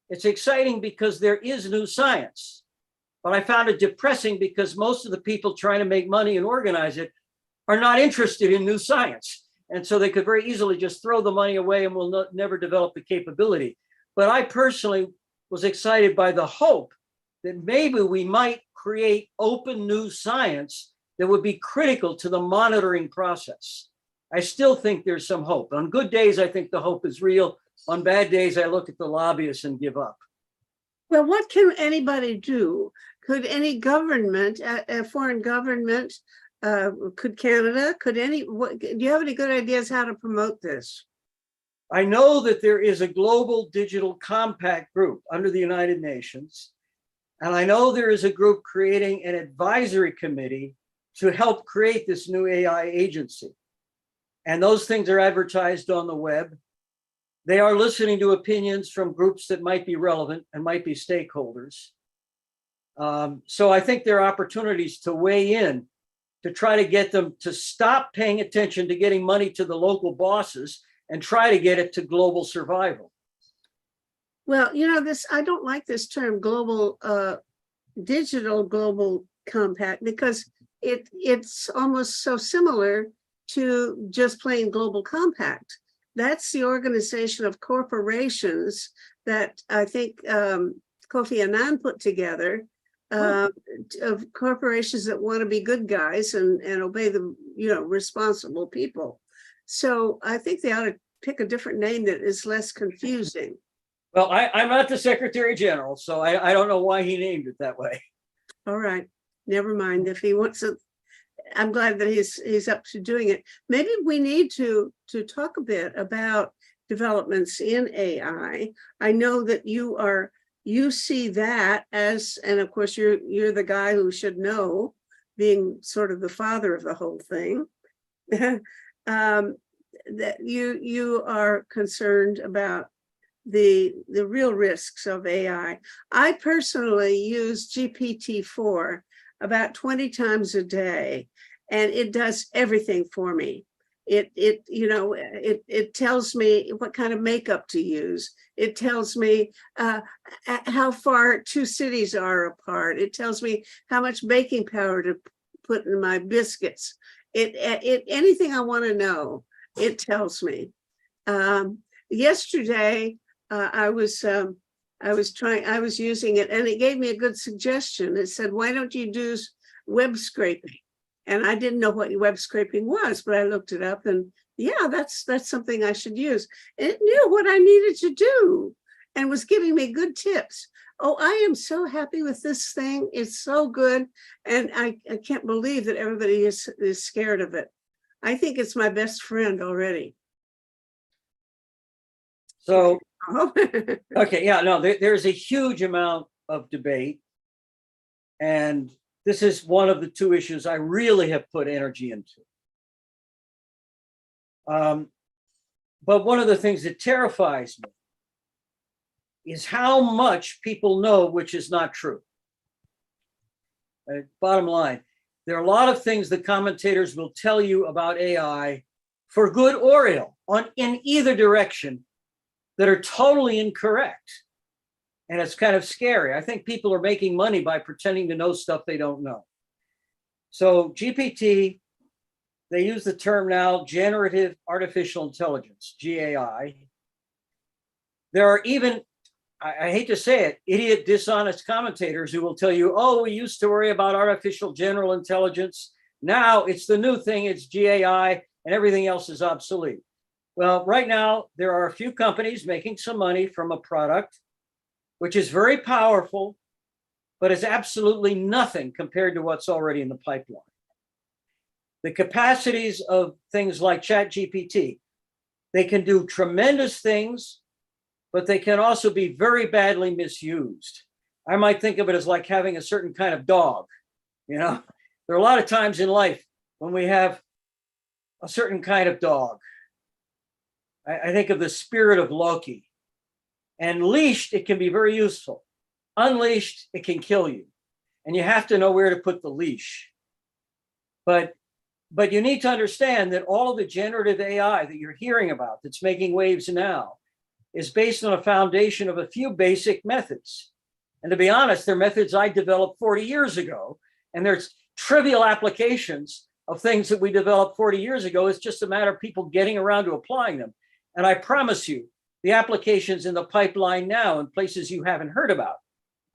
G: It's exciting because there is new science, but I found it depressing because most of the people trying to make money and organize it are not interested in new science. And so they could very easily just throw the money away and will never develop the capability. But I personally was excited by the hope that maybe we might create open new science that would be critical to the monitoring process. I still think there's some hope. On good days, I think the hope is real. On bad days, I look at the lobbyists and give up.
B: Well, what can anybody do? Could any government, a foreign government, could Canada, do you have any good ideas how to promote this?
G: I know that there is a global digital compact group under the United Nations. And I know there is a group creating an advisory committee to help create this new AI agency. And those things are advertised on the web. They are listening to opinions from groups that might be relevant and might be stakeholders. So I think there are opportunities to weigh in to try to get them to stop paying attention to getting money to the local bosses and try to get it to global survival.
B: Well, you know, I don't like this term global, digital global compact, because it's almost so similar to just plain global compact. That's the organization of corporations that I think Kofi Annan put together, of corporations that want to be good guys and obey the, responsible people. So I think they ought to pick a different name that is less confusing.
G: Well, I'm not the Secretary General, so I don't know why he named it that way.
B: All right, never mind. If he wants to, I'm glad that he's up to doing it. Maybe we need to talk a bit about developments in AI. I know that you see that as, and of course you're the guy who should know, being sort of the father of the whole thing. That you are concerned about the real risks of AI. I personally use GPT-4 about 20 times a day, and it does everything for me. It tells me what kind of makeup to use. It tells me how far two cities are apart. It tells me how much baking powder to put in my biscuits. Anything I want to know, it tells me. Yesterday, I was using it, and it gave me a good suggestion. It said, "Why don't you do web scraping?" And I didn't know what web scraping was, but I looked it up, and yeah, that's something I should use. And it knew what I needed to do and was giving me good tips. Oh, I am so happy with this thing. It's so good. And I can't believe that everybody is scared of it. I think it's my best friend already.
G: So, okay, yeah, no, there's a huge amount of debate. And this is one of the two issues I really have put energy into. But one of the things that terrifies me is how much people know, which is not true. Bottom line, there are a lot of things that commentators will tell you about AI, for good or ill, in either direction, that are totally incorrect. And it's kind of scary. I think people are making money by pretending to know stuff they don't know. So GPT, they use the term now, generative artificial intelligence, GAI. There are even, I hate to say it, idiot, dishonest commentators who will tell you, oh, we used to worry about artificial general intelligence. Now it's the new thing, it's GAI, and everything else is obsolete. Well, right now, there are a few companies making some money from a product which is very powerful, but is absolutely nothing compared to what's already in the pipeline. The capacities of things like ChatGPT, they can do tremendous things, but they can also be very badly misused. I might think of it as like having a certain kind of dog. There are a lot of times in life when we have a certain kind of dog. I think of the spirit of Loki. And leashed, it can be very useful. Unleashed, it can kill you. And you have to know where to put the leash. But you need to understand that all of the generative AI that you're hearing about that's making waves now is based on a foundation of a few basic methods. And to be honest, they're methods I developed 40 years ago. And there's trivial applications of things that we developed 40 years ago. It's just a matter of people getting around to applying them. And I promise you, the applications in the pipeline now in places you haven't heard about,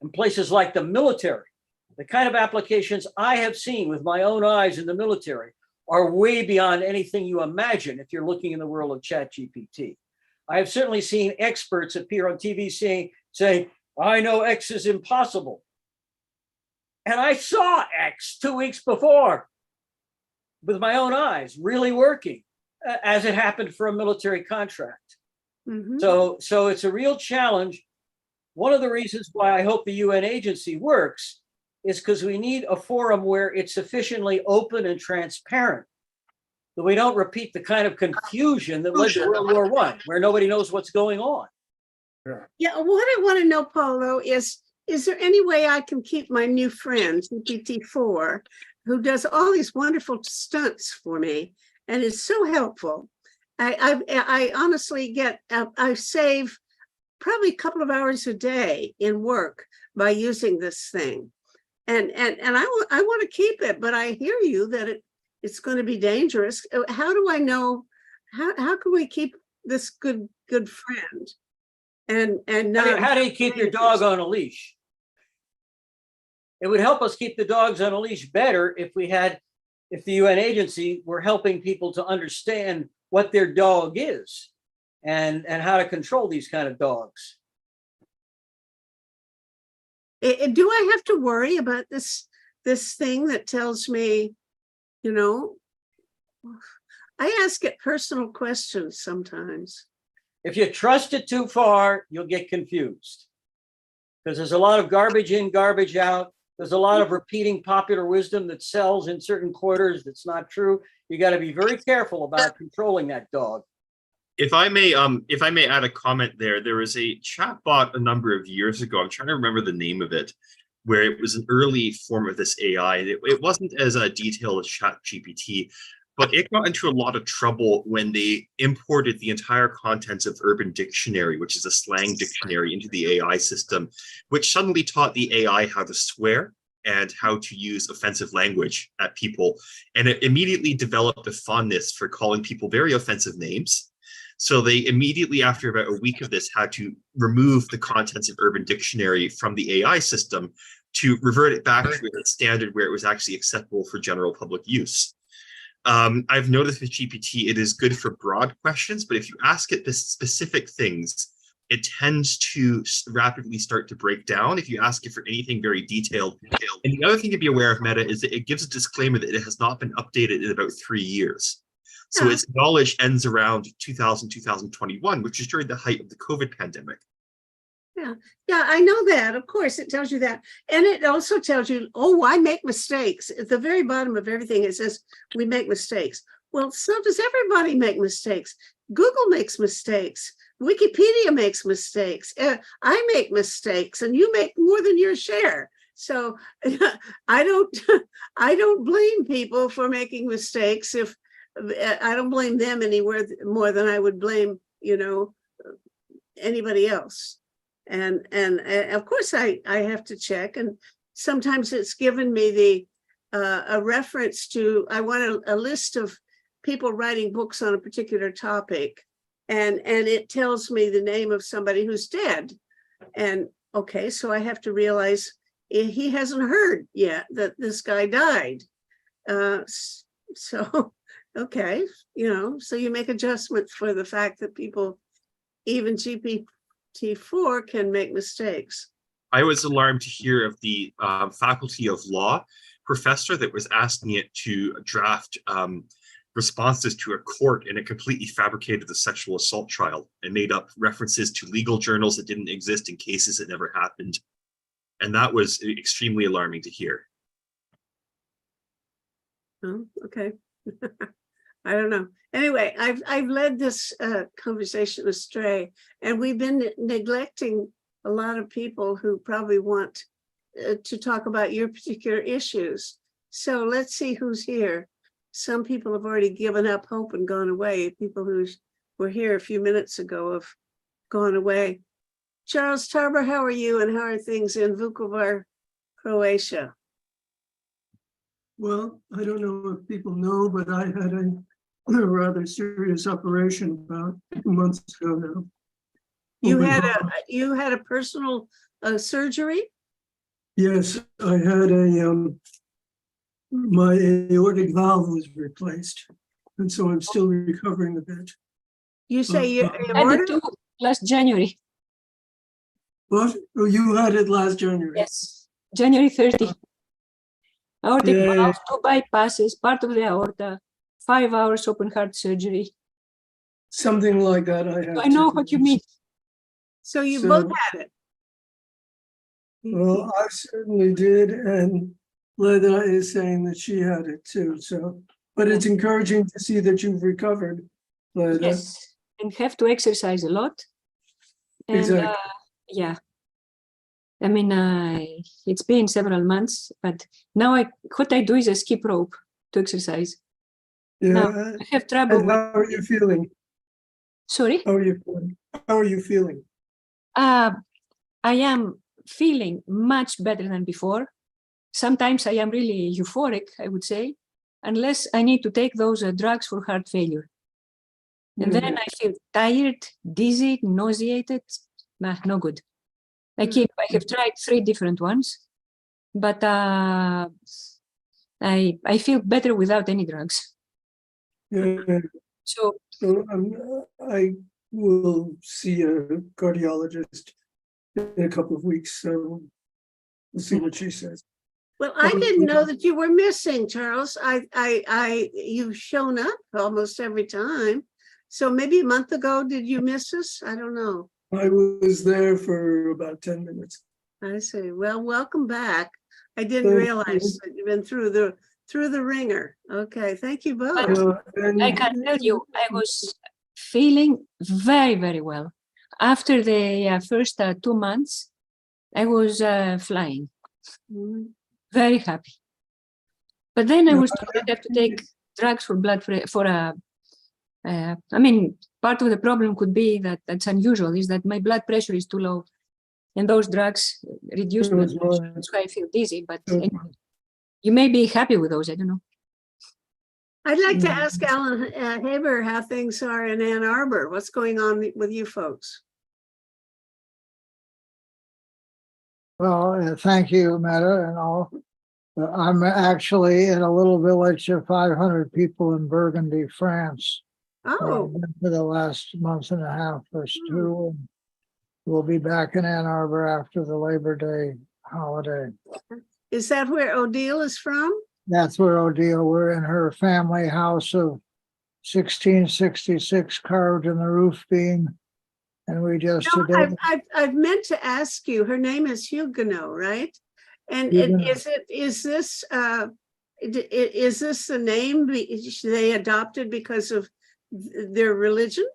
G: in places like the military, the kind of applications I have seen with my own eyes in the military are way beyond anything you imagine if you're looking in the world of ChatGPT. I have certainly seen experts appear on TV saying, I know X is impossible. And I saw X 2 weeks before with my own eyes, really working, as it happened for a military contract.
B: Mhm.
G: So it's a real challenge. One of the reasons why I hope the UN agency works is because we need a forum where it's sufficiently open and transparent, that we don't repeat the kind of confusion that led to World War I, where nobody knows what's going on.
B: Yeah, what I want to know, Paulo, is there any way I can keep my new friend, GPT-4, who does all these wonderful stunts for me and is so helpful? I honestly I save probably a couple of hours a day in work by using this thing. And I want to keep it, but I hear you that it's going to be dangerous. How do I know, how can we keep this good friend? And not,
G: How do you keep your dog on a leash? It would help us keep the dogs on a leash better if the UN agency were helping people to understand what their dog is and how to control these kind of dogs.
B: do I have to worry about this thing that tells me, you know, I ask it personal questions sometimes.
G: If you trust it too far, you'll get confused, because there's a lot of garbage in, garbage out. There's a lot of repeating popular wisdom that sells in certain quarters that's not true. You got to be very careful about controlling that dog.
H: If I may add a comment there, there was a chatbot a number of years ago. I'm trying to remember the name of it, where it was an early form of this AI. It wasn't as detailed as ChatGPT, but it got into a lot of trouble when they imported the entire contents of Urban Dictionary, which is a slang dictionary, into the AI system, which suddenly taught the AI how to swear and how to use offensive language at people. And it immediately developed a fondness for calling people very offensive names. So they immediately, after about a week of this, had to remove the contents of Urban Dictionary from the AI system to revert it back to a standard where it was actually acceptable for general public use. I've noticed with GPT, it is good for broad questions, but if you ask it the specific things, it tends to rapidly start to break down if you ask it for anything very detailed. And the other thing to be aware of Meta is that it gives a disclaimer that it has not been updated in about 3 years. So its knowledge ends around 2021, which is during the height of the COVID pandemic.
B: Yeah, I know that. Of course, it tells you that. And it also tells you, oh, I make mistakes. At the very bottom of everything, it says we make mistakes. Well, so does everybody make mistakes. Google makes mistakes. Wikipedia makes mistakes. I make mistakes, and you make more than your share. So I don't blame people for making mistakes. If I don't blame them anywhere more than I would blame, anybody else. And of course I have to check, and sometimes it's given me a reference to, I want a list of people writing books on a particular topic, and it tells me the name of somebody who's dead. And okay, so I have to realize he hasn't heard yet that this guy died. So okay, so you make adjustments for the fact that people, even GPT-4 can make mistakes.
H: I was alarmed to hear of the faculty of law professor that was asking it to draft responses to a court, and it completely fabricated the sexual assault trial and made up references to legal journals that didn't exist in cases that never happened. And that was extremely alarming to hear.
B: Oh, okay. I don't know. Anyway, I've led this conversation astray, and we've been neglecting a lot of people who probably want to talk about your particular issues. So let's see who's here. Some people have already given up hope and gone away. People who were here a few minutes ago have gone away. Charles Tarber, how are you, and how are things in Vukovar, Croatia?
J: Well, I don't know if people know, but I had a rather serious operation about 2 months ago now.
B: You had a personal surgery?
J: Yes, I had my aortic valve was replaced, and so I'm still recovering a bit.
B: You say you
I: I did too last January.
J: What? Oh, you had it last January?
I: Yes, January 30. Aortic
J: Yeah.
I: valve, 2 bypasses, part of the aorta, 5 hours open heart surgery.
J: Something like that I had.
I: I know
J: too.
I: what you mean.
B: So you
J: So-
B: both had it.
J: Well, I certainly did, and Leda is saying that she had it too, so, but it's encouraging to see that you've recovered, Leda.
I: Yes, and have to exercise a lot. And
J: Exactly.
I: yeah, I mean, it's been several months, but now what I do is I skip rope to exercise. Now
J: Yeah,
I: I have trouble
J: and
I: with,
J: how are you feeling?
I: sorry,
J: How are you feeling? How are you feeling?
I: I am feeling much better than before. Sometimes I am really euphoric, I would say, unless I need to take those drugs for heart failure. And then I feel tired, dizzy, nauseated. Nah, no good. I have tried 3 different ones, but I feel better without any drugs.
J: Yeah,
I: So
J: so I will see a cardiologist in a couple of weeks, so we'll see what she says.
B: Well, I didn't know that you were missing, Charles. You've shown up almost every time. So maybe a month ago, did you miss us? I don't know.
J: I was there for about 10 minutes.
B: I see. Well, welcome back. I didn't
J: Thank
B: realize that you've been through the ringer. Okay, thank you both.
I: I can tell you, I was feeling very, very well. After the first 2 months, I was flying,
B: Mhm.
I: very happy. But then I was told I have to take drugs for blood for I mean, part of the problem could be that's unusual is that my blood pressure is too low, and those drugs reduce blood pressure. That's why I feel dizzy. But anyway, you may be happy with those. I don't know.
B: I'd like to ask Alan Haber how things are in Ann Arbor. What's going on with you folks?
C: Well, thank you, Meta and all. I'm actually in a little village of 500 people in Burgundy, France.
B: Oh,
C: I've been for the last month and a half or two. And we'll be back in Ann Arbor after the Labor Day holiday.
B: is that where Odile is from?
C: That's where Odile, we're in her family house of 1666 carved in the roof beam. And we just
B: No,
C: today.
B: I've meant to ask you. Her name is Huguenot, right? And
C: Huguenot.
B: is this the name they adopted because of their religion?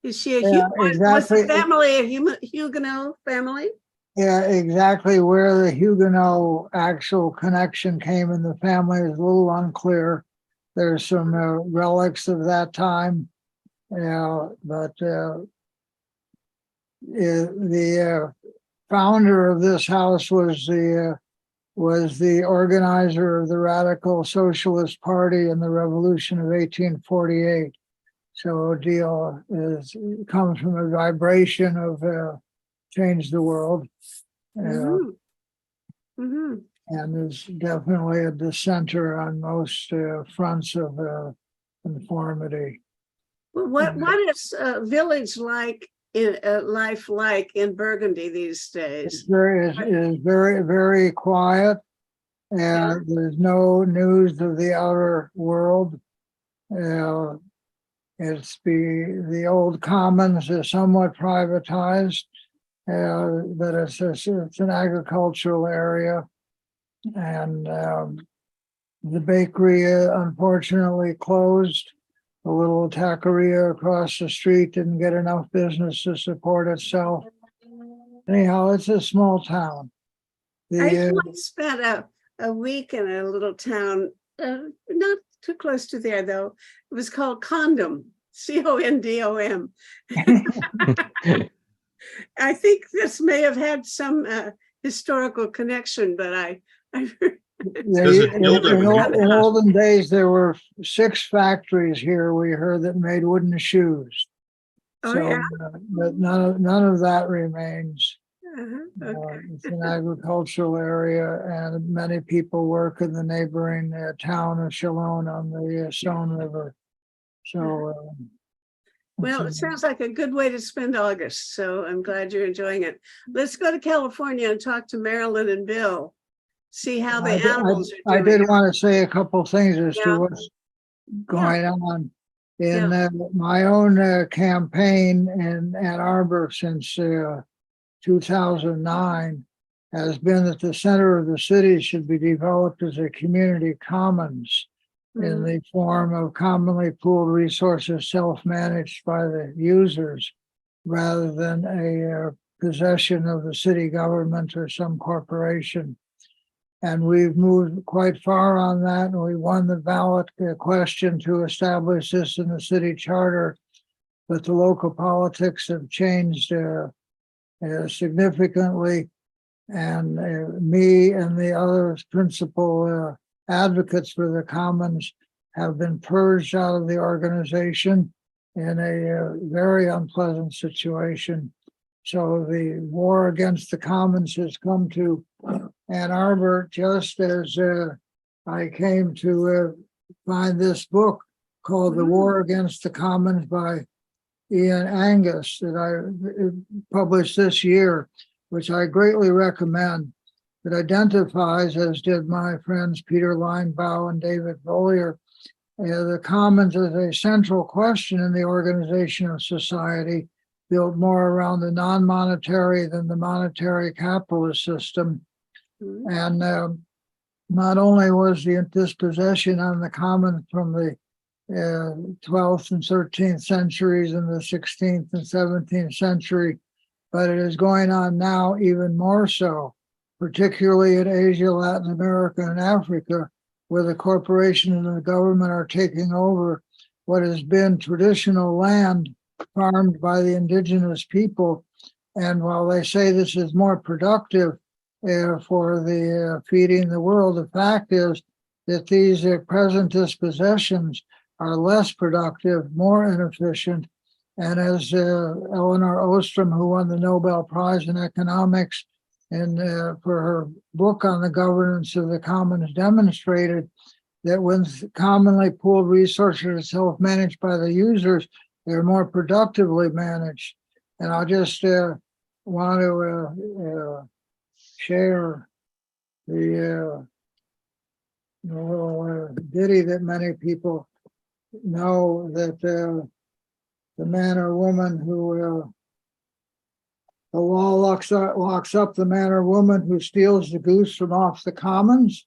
B: Is she
C: Yeah,
B: was
C: exactly.
B: the family a Huguenot family?
C: Yeah, exactly where the Huguenot actual connection came in the family is a little unclear. There's some relics of that time, but the founder of this house was the organizer of the Radical Socialist Party in the Revolution of 1848. So Odile comes from a vibration of change the world.
B: Mhm. Mhm.
C: And is definitely a dissenter on most fronts of conformity.
B: Well, what is village like in life like in Burgundy these
C: It's
B: days?
C: very, very quiet, and there's no news of the outer world. It's the old commons is somewhat privatized, but it's an agricultural area, and the bakery unfortunately closed. The little taqueria across the street didn't get enough business to support itself. Anyhow, it's a small town.
B: I once spent a week in a little town, not too close to there though. It was called Condom, Condom. I think this may have had some historical connection, but I
H: There's a dildo with
J: In olden days, there were 6 factories here, we heard, that made wooden shoes.
B: Oh,
J: So,
B: yeah.
J: but none of that remains.
B: Okay.
J: It's an agricultural area, and many people work in the neighboring town of Chalon on the Stone River. So,
B: Well, it sounds like a good way to spend August, so I'm glad you're enjoying it. Let's go to California and talk to Marilyn and Bill. See how the animals are
J: I
B: doing.
J: did want to say a couple things as
B: Yeah.
J: to what's going on. In
B: Yeah.
J: my own campaign in Ann Arbor since 2009 has been that the center of the city should be developed as a community commons in
B: Mhm.
J: the form of commonly pooled resources self-managed by the users rather than a possession of the city government or some corporation. And we've moved quite far on that, and we won the ballot question to establish this in the city charter. But the local politics have changed significantly, and me and the other principal advocates for the commons have been purged out of the organization in a very unpleasant situation. So the war against the commons has come to Ann Arbor just as I came to find this book called The War Against the Commons by Ian Angus that I published this year, which I greatly recommend. It identifies, as did my friends Peter Linebaugh and David Bollier, the commons as a central question in the organization of society, built more around the non-monetary than the monetary capitalist system. And not only was the dispossession on the commons from the 12th and 13th centuries and the 16th and 17th century, but it is going on now even more so, particularly in Asia, Latin America, and Africa, where the corporation and the government are taking over what has been traditional land farmed by the indigenous people. And while they say this is more productive for the feeding the world, the fact is that these present dispossessions are less productive, more inefficient. And as Eleanor Ostrom, who won the Nobel Prize in Economics and for her book on the governance of the commons, demonstrated that when commonly pooled resources are self-managed by the users, they're more productively managed. And I'll just want to share the little ditty that many people know, that the man or woman who the law locks up the man or woman who steals the goose from off the commons,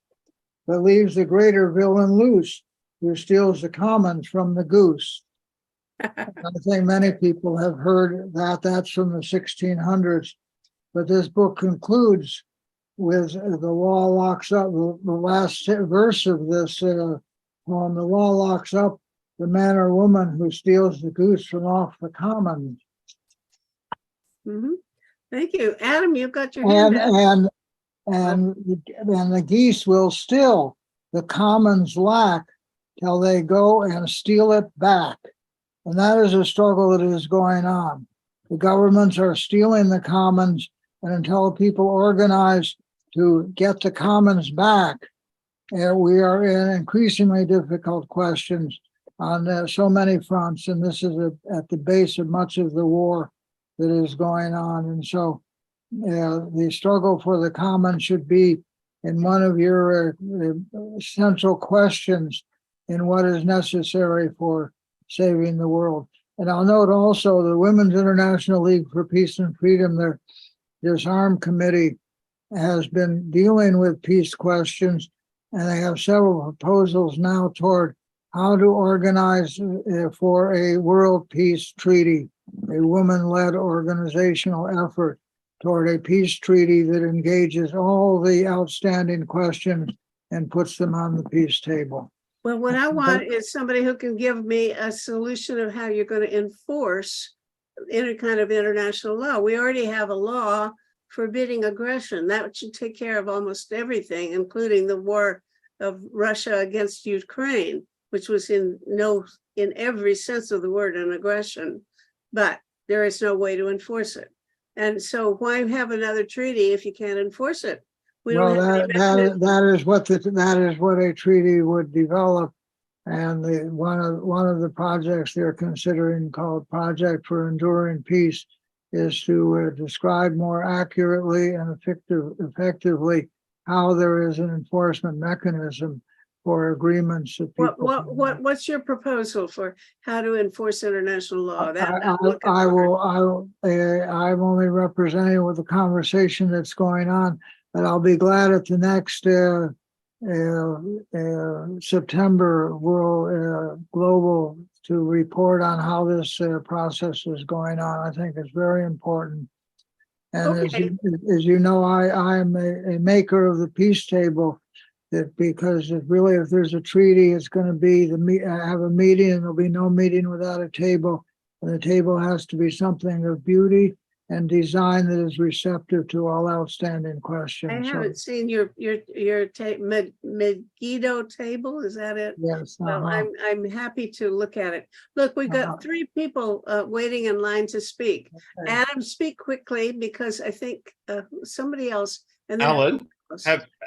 J: but leaves the greater villain loose, who steals the commons from the goose. I think many people have heard that. That's from the 1600s. But this book concludes with the law locks up, the last verse of this poem, the law locks up the man or woman who steals the goose from off the commons.
B: Thank you. Adam, you've got your hand up.
J: And the geese will still the commons lack till they go and steal it back. And that is a struggle that is going on. The governments are stealing the commons, and until people organize to get the commons back, we are in increasingly difficult questions on so many fronts. And this is at the base of much of the war that is going on. And so the struggle for the commons should be in one of your central questions in what is necessary for saving the world. And I'll note also the Women's International League for Peace and Freedom, their Disarm Committee, has been dealing with peace questions, and they have several proposals now toward how to organize for a world peace treaty, a woman-led organizational effort toward a peace treaty that engages all the outstanding questions and puts them on the peace table.
B: Well, what I want is somebody who can give me a solution of how you're going to enforce any kind of international law. We already have a law forbidding aggression. That should take care of almost everything, including the war of Russia against Ukraine, which was in every sense of the word an aggression, but there is no way to enforce it. And so why have another treaty if you can't enforce it? We
J: Well,
B: don't have any
J: that
B: mechanism.
J: that is what a treaty would develop. And one of the projects they're considering called Project for Enduring Peace is to describe more accurately and effectively how there is an enforcement mechanism for agreements that people.
B: What's your proposal for how to enforce international law?
J: I'm only representing with the conversation that's going on, but I'll be glad at the next September World Global to report on how this process is going on. I think it's very important. And
B: Okay.
J: as you know, I am a maker of the peace table. That because if there's a treaty, it's going to be have a meeting, and there'll be no meeting without a table, and the table has to be something of beauty and design that is receptive to all outstanding questions.
B: I
J: So,
B: haven't seen your Megiddo table. Is that it?
J: yes,
B: Well, I'm happy to look at it. Look, we've got 3 people waiting in line to speak.
J: Okay.
B: Adam, speak quickly because I think somebody else. And then
H: Alan,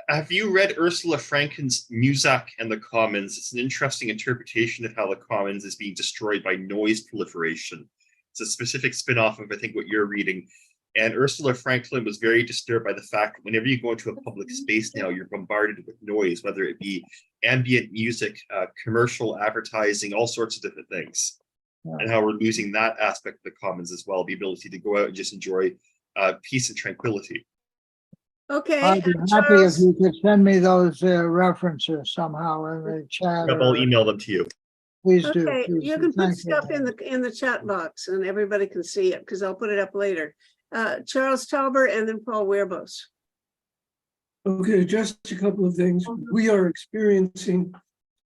H: have you read Ursula Franken's Muzak and the Commons? It's an interesting interpretation of how the commons is being destroyed by noise proliferation. It's a specific spin-off of, I think, what you're reading. And Ursula Franklin was very disturbed by the fact that whenever you go into a public space now, you're bombarded with noise, whether it be ambient music, commercial advertising, all sorts of different things.
J: Yeah.
H: And how we're losing that aspect of the commons as well, the ability to go out and just enjoy peace and tranquility.
B: Okay.
J: I'd be happy if you could send me those references somehow in the chat.
H: I'll email them to you.
J: Please do.
B: Okay,
J: please
B: you
J: do.
B: can put
J: Thank
B: stuff in the chat box and everybody can see it because I'll put it up later. Charles Tauber and then Paul Werbos.
K: Okay, just a couple of things. We are experiencing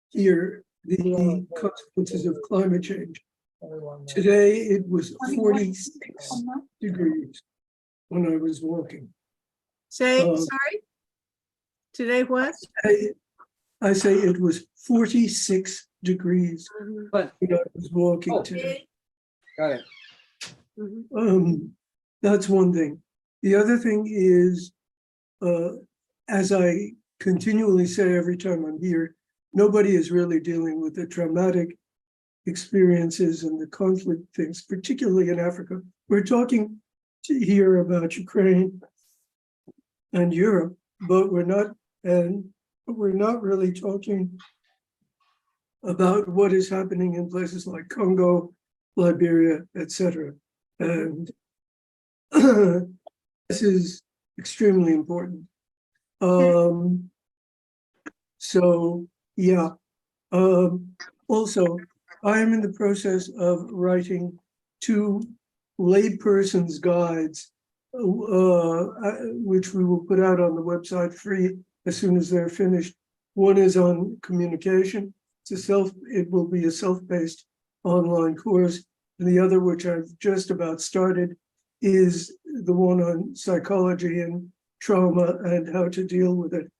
K: here the consequences of climate change. Today, it was 46 degrees when I was walking.
B: Sorry? Today what?
K: I say it was 46 degrees
G: But
K: when I was walking
G: Oh.
K: today.
G: got it.
K: That's one thing. The other thing is, as I continually say every time I'm here, nobody is really dealing with the traumatic experiences and the conflict things, particularly in Africa. We're talking here about Ukraine and Europe, but we're not really talking about what is happening in places like Congo, Liberia, etc. And this is extremely important. So yeah. Also, I am in the process of writing 2 layperson's guides, which we will put out on the website free as soon as they're finished. One is on communication. It will be a self-paced online course. And the other, which I've just about started, is the one on psychology and trauma and how to deal with it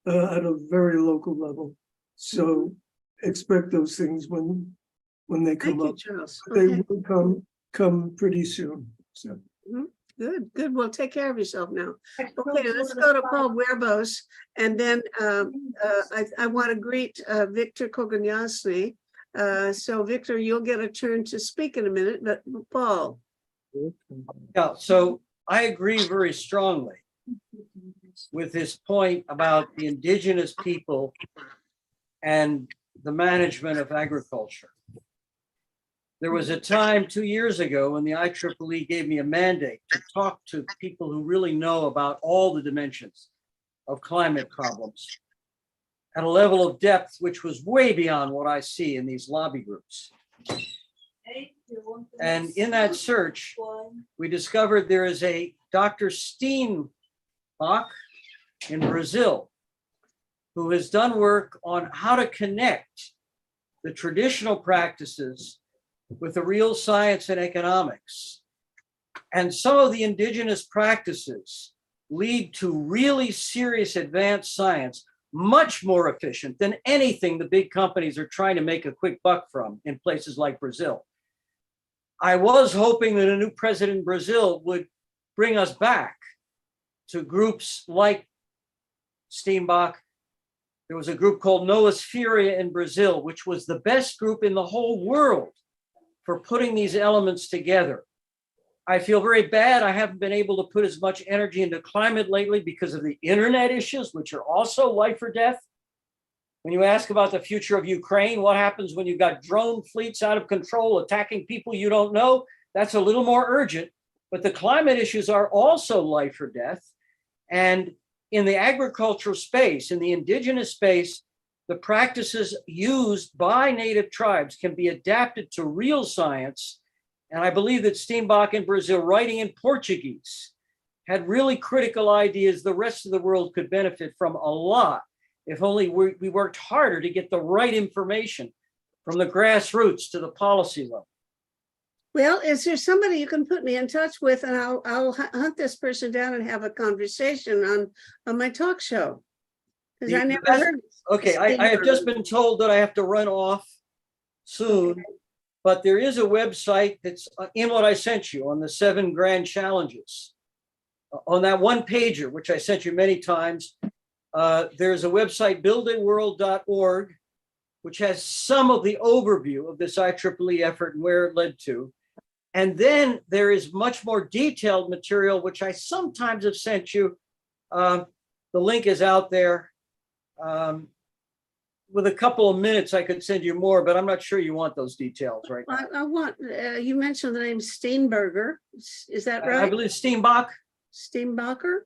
K: at a very local level. So expect those things when they come
B: Thank you,
K: up.
B: Charles.
K: They
B: Okay.
K: will come pretty soon. So
B: Good. Well, take care of yourself now. Okay, let's go to Paul Werbos. And then I want to greet Victor Koganyasny. So Victor, you'll get a turn to speak in a minute, but Paul.
G: Yeah, so I agree very strongly with this point about the indigenous people and the management of agriculture. There was a time 2 years ago when the IEEE gave me a mandate to talk to people who really know about all the dimensions of climate problems at a level of depth which was way beyond what I see in these lobby groups. And in that search, we discovered there is a Dr. Steenbach in Brazil who has done work on how to connect the traditional practices with the real science and economics And some of the indigenous practices lead to really serious advanced science, much more efficient than anything the big companies are trying to make a quick buck from in places like Brazil. I was hoping that a new president in Brazil would bring us back to groups like Steenbach. There was a group called Noosfera in Brazil, which was the best group in the whole world for putting these elements together. I feel very bad I haven't been able to put as much energy into climate lately because of the internet issues, which are also life or death. When you ask about the future of Ukraine, what happens when you've got drone fleets out of control attacking people you don't know? That's a little more urgent, but the climate issues are also life or death. And in the agricultural space, in the indigenous space, the practices used by native tribes can be adapted to real science. And I believe that Steenbach in Brazil, writing in Portuguese, had really critical ideas the rest of the world could benefit from a lot if only we worked harder to get the right information from the grassroots to the policy level.
B: Well, is there somebody you can put me in touch with, and I'll hunt this person down and have a conversation on my talk show? Because I never heard.
G: Okay, I have just been told that I have to run off soon.
B: Okay.
G: But there is a website that's in what I sent you on the 7 grand challenges. On that one pager, which I sent you many times, there's a website, buildaworld.org, which has some of the overview of this IEEE effort and where it led to. And then there is much more detailed material, which I sometimes have sent you. The link is out there. With a couple of minutes, I could send you more, but I'm not sure you want those details right now.
B: I want, you mentioned the name Steenberger. Is that right?
G: I believe Steenbach.
B: Steenbacher?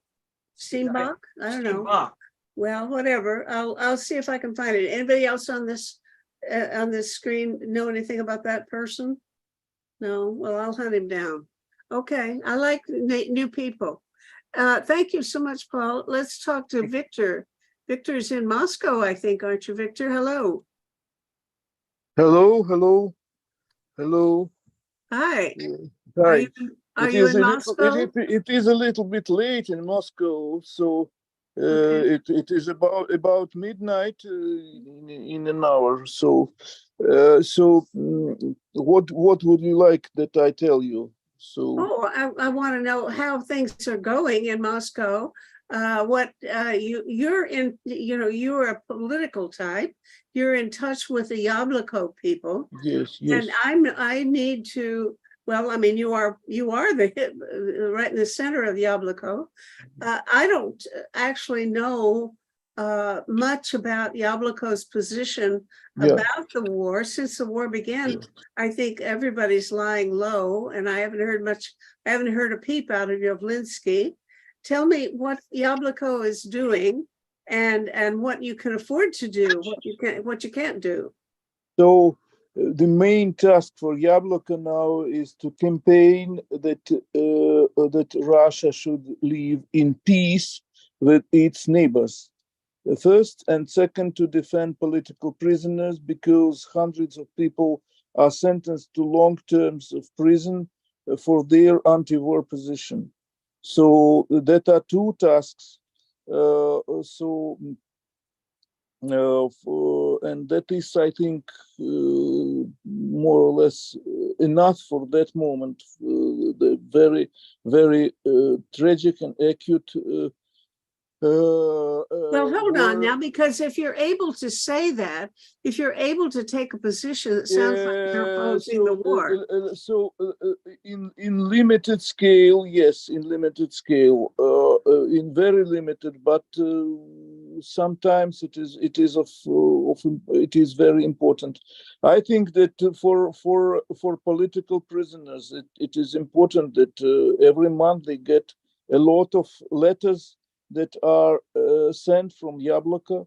B: Steenbach? I don't know.
G: Steenbach.
B: Well, whatever. I'll see if I can find it. Anybody else on this screen know anything about that person? No. Well, I'll hunt him down. Okay. I like new people. Thank you so much, Paul. Let's talk to Victor. Victor's in Moscow, I think, aren't you, Victor? Hello.
L: Hello, hello, hello.
B: Hi.
L: Hi.
B: Are you in Moscow?
L: It is a little bit late in Moscow, so
B: Okay.
L: it is about midnight in an hour. So what would you like that I tell you? So
B: Oh, I want to know how things are going in Moscow. What you're in, you're a political type. You're in touch with the Yabloko people.
L: yes.
B: And I need to, well, I mean, you are right in the center of Yabloko. I don't actually know much about Yabloko's position
L: Yeah.
B: about the war. Since the war began, I think everybody's lying low, and I haven't heard a peep out of Yavlinsky. Tell me what Yabloko is doing and what you can afford to do, what you can't do.
L: So the main task for Yabloko now is to campaign that Russia should live in peace with its neighbors. First and second, to defend political prisoners, because hundreds of people are sentenced to long terms of prison for their anti-war position. So that are two tasks. And that is, I think, more or less enough for that moment. The very, very tragic and acute.
B: Well, hold on now, because if you're able to say that, if you're able to take a position that sounds like you're opposing the war.
L: In limited scale, yes, in limited scale, in very limited, but sometimes it is very important. I think that for political prisoners, it is important that every month they get a lot of letters that are sent from Yabloko.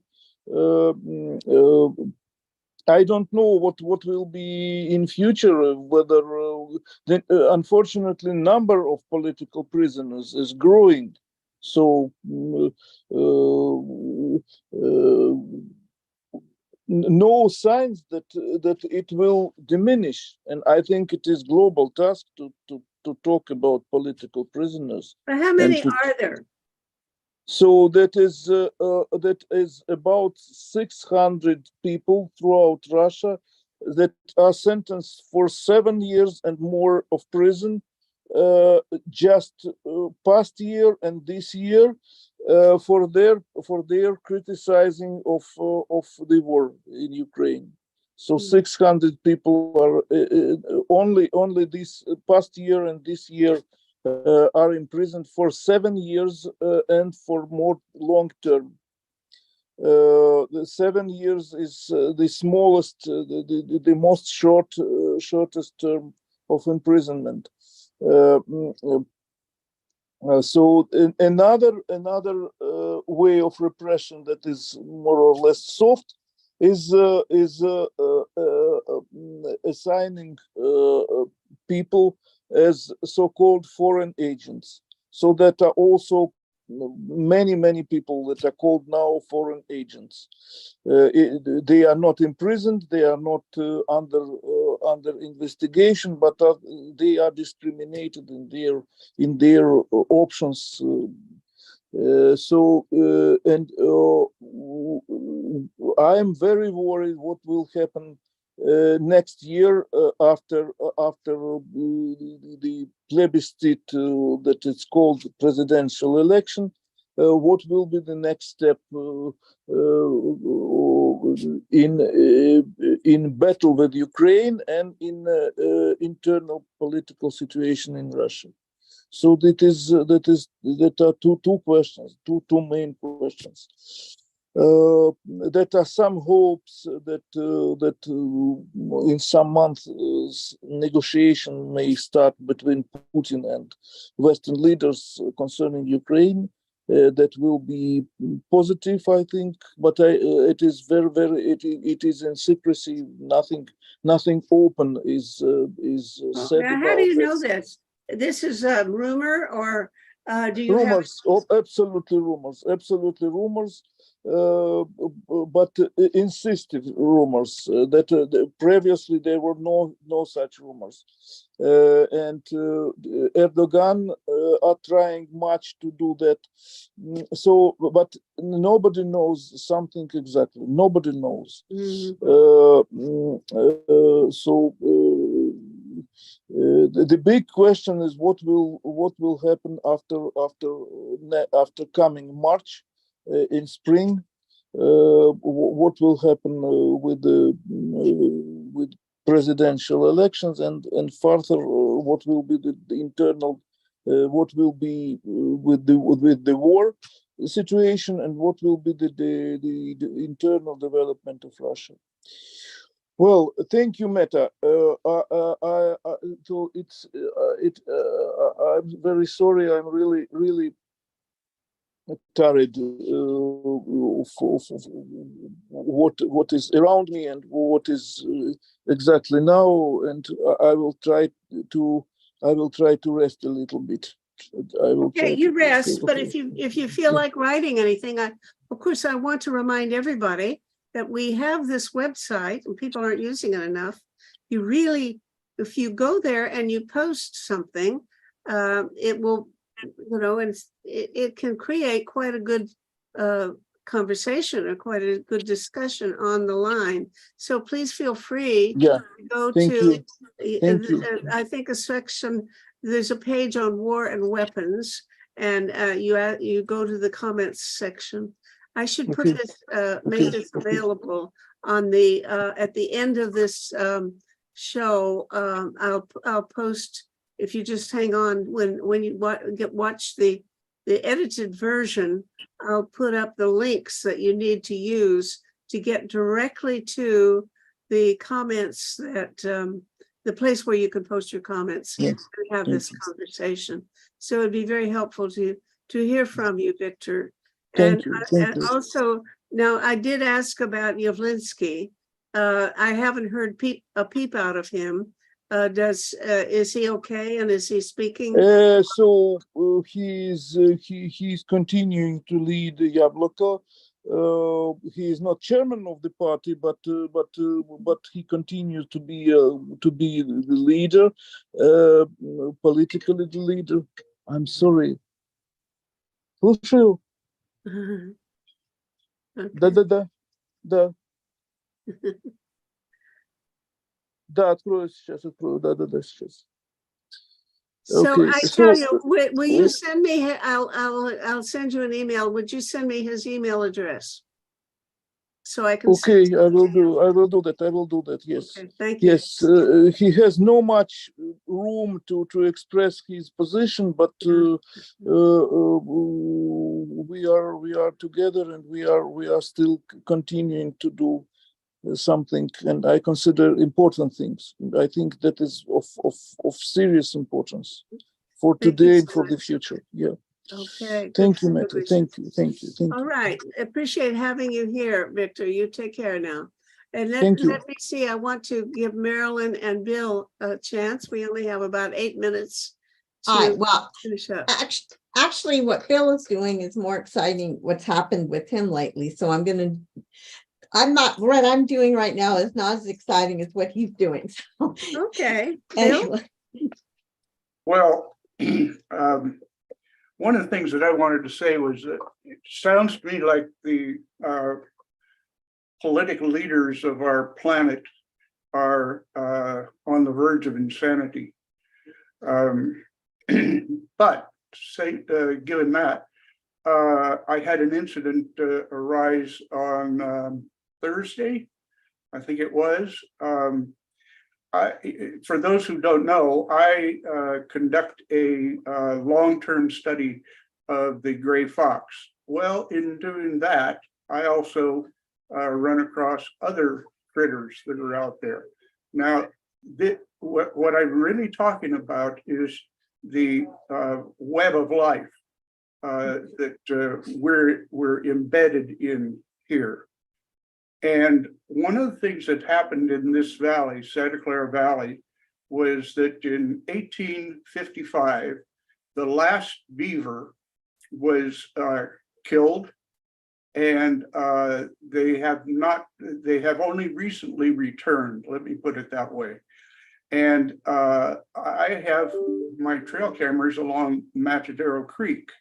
L: I don't know what will be in future, whether unfortunately number of political prisoners is growing. So no signs that it will diminish. And I think it is global task to to talk about political prisoners.
B: But how many
L: to-
B: are there?
L: So that is about 600 people throughout Russia that are sentenced for 7 years and more of prison, just past year and this year, for their criticizing of the war in Ukraine. So 600 people are only this past year and this year are imprisoned for 7 years and for more long term. The 7 years is the smallest, the most shortest term of imprisonment. So another way of repression that is more or less soft is assigning people as so-called foreign agents. So that are also many people that are called now foreign agents. They are not imprisoned, they are not under investigation, but they are discriminated in their options. I am very worried what will happen next year after the plebiscite that is called presidential election. What will be the next step in battle with Ukraine and in internal political situation in Russia? So that are two questions, two main questions. That are some hopes that in some months negotiation may start between Putin and Western leaders concerning Ukraine. That will be positive, I think, but it is it is in secrecy. Nothing open is said
B: Now,
L: about
B: how do you
L: it.
B: know this? This is a rumor, or do you have?
L: Rumors, absolutely rumors, but insisted rumors that previously there were no such rumors, and Erdogan are trying much to do that. So, but nobody knows something exactly. Nobody knows. The big question is what will happen after coming March in spring. What will happen with presidential elections and further what will be the internal what will be with the war situation and what will be the internal development of Russia. Well, thank you, Meta. So I'm very sorry. I'm really tired for what is around me and what is exactly now. And I will try to rest a little bit.
B: Okay, you rest, but if you feel like writing anything, of course I want to remind everybody that we have this website and people aren't using it enough. You really, if you go there and you post something, it will, and it can create quite a good conversation or quite a good discussion on the line. So please feel free to go to, I think a section, there's a page on war and weapons, and you go to the comments section. I should put this, make this available on the at the end of this show. I'll post, if you just hang on when you watch the edited version. I'll put up the links that you need to use to get directly to the comments that the place where you can post your comments and have this conversation. So it'd be very helpful to hear from you, Victor.
L: Thank you.
B: Also, now I did ask about Yavlinsky. I haven't heard a peep out of him. Is he okay, and is he speaking?
L: So he's continuing to lead Yabloko. he is not chairman of the party, but he continues to be the leader, politically the leader. I'm sorry. Слушаю. Да. Да, открою сейчас, открою. Да, сейчас.
B: So
L: Okay,
B: I
L: so-
B: tell you, will you send me, I'll send you an email. Would you send me his email address? So I can.
L: Okay, I will do that. Yes.
B: Okay, thank you.
L: Yes, he has no much room to express his position, but we are together, and we are still continuing to do something, and I consider important things. I think that is of serious importance for
B: Thank you
L: today
B: so
L: and for the
B: much.
L: future. Yeah.
B: Okay.
L: Thank you,
B: good
L: Mette.
B: wishes.
L: Thank you.
B: All right, appreciate having you here, Victor. You take care now. And
L: Thank you.
B: let me see, I want to give Marilyn and Bill a chance. We only have about 8 minutes
M: All right,
B: to
M: well,
B: finish up.
M: actually, what Bill is doing is more exciting, what's happened with him lately. So what I'm doing right now is not as exciting as what he's doing. So
B: Okay, Bill?
M: anyway,
N: Well, one of the things that I wanted to say was that it sounds to me like the political leaders of our planet are on the verge of insanity. But given that, I had an incident arise on Thursday, I think it was. For those who don't know, I conduct a long-term study of the gray fox. Well, in doing that, I also run across other critters that are out there. Now, what I'm really talking about is the web of life that we're embedded in here. And one of the things that happened in this valley, Santa Clara Valley, was that in 1855, the last beaver was killed, and they have only recently returned, let me put it that way. And I have my trail cameras along Matadero Creek.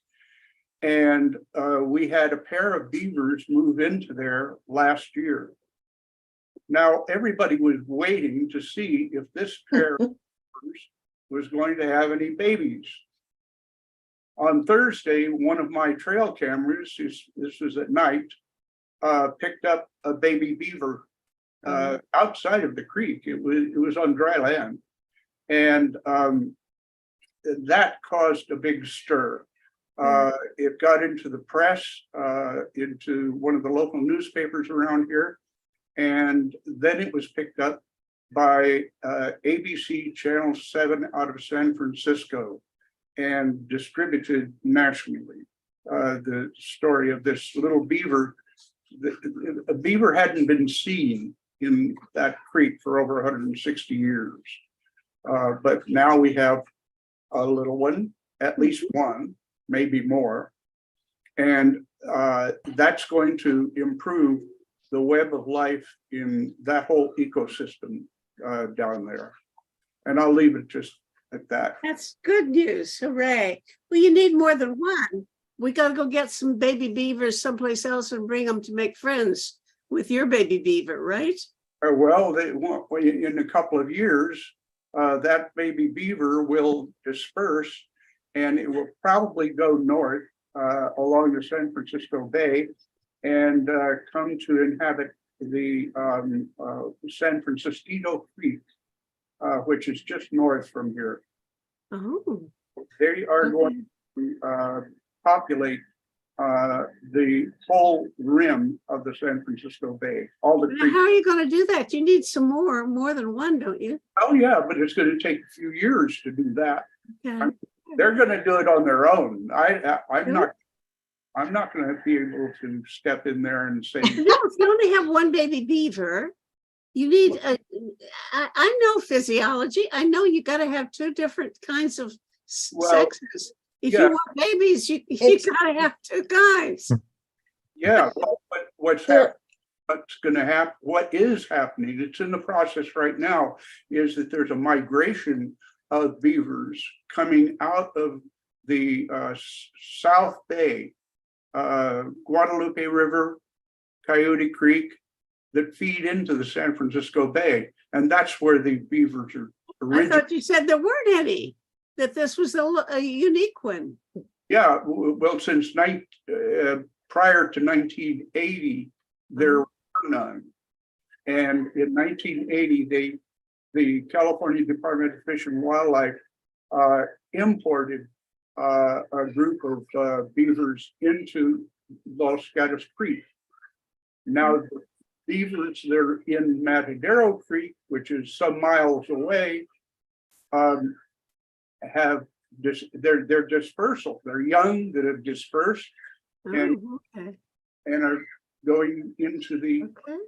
N: And we had a pair of beavers move into there last year. Now, everybody was waiting to see if this pair of beavers was going to have any babies. On Thursday, one of my trail cameras, this was at night, picked up a baby beaver outside of the creek. It was on dry land. And that caused a big stir. It got into the press, into one of the local newspapers around here, and then it was picked up by ABC Channel 7 out of San Francisco and distributed nationally. The story of this little beaver, a beaver hadn't been seen in that creek for over 160 years. But now we have a little one, at least one, maybe more. And that's going to improve the web of life in that whole ecosystem down there. And I'll leave it just at that.
B: That's good news. Hooray. Well, you need more than one. We got to go get some baby beavers someplace else and bring them to make friends with your baby beaver, right?
N: Well, in a couple of years, that baby beaver will disperse, and it will probably go north along the San Francisco Bay and come to inhabit the San Francisco Creek, which is just north from here.
B: Oh.
N: They are going to populate the whole rim of the San Francisco Bay. All the
B: Now, how are you going to do that? You need some more than one, don't you?
N: Oh yeah, but it's going to take a few years to do that.
B: Okay.
N: They're going to do it on their own. I'm not going to be able to step in there and say.
B: No, if you only have one baby beaver, you need I know physiology. I know you got to have two different kinds of sexes. If you want babies, you got to have two kinds.
N: Yeah, well, what's happening, what's gonna happen, what is happening, it's in the process right now, is that there's a migration of beavers coming out of the South Bay, Guadalupe River, Coyote Creek, that feed into the San Francisco Bay. And that's where the beavers are
B: I
N: originally.
B: thought you said there weren't any, that this was a unique one.
N: Yeah, well, since prior to 1980, there were none. And in 1980, the California Department of Fish and Wildlife imported a group of beavers into Los Gatos Creek. Now, the beavers that are in Matadero Creek, which is some miles away, have their dispersal. They're young that have dispersed and
B: Oh, okay.
N: and are going into the.
B: Okay.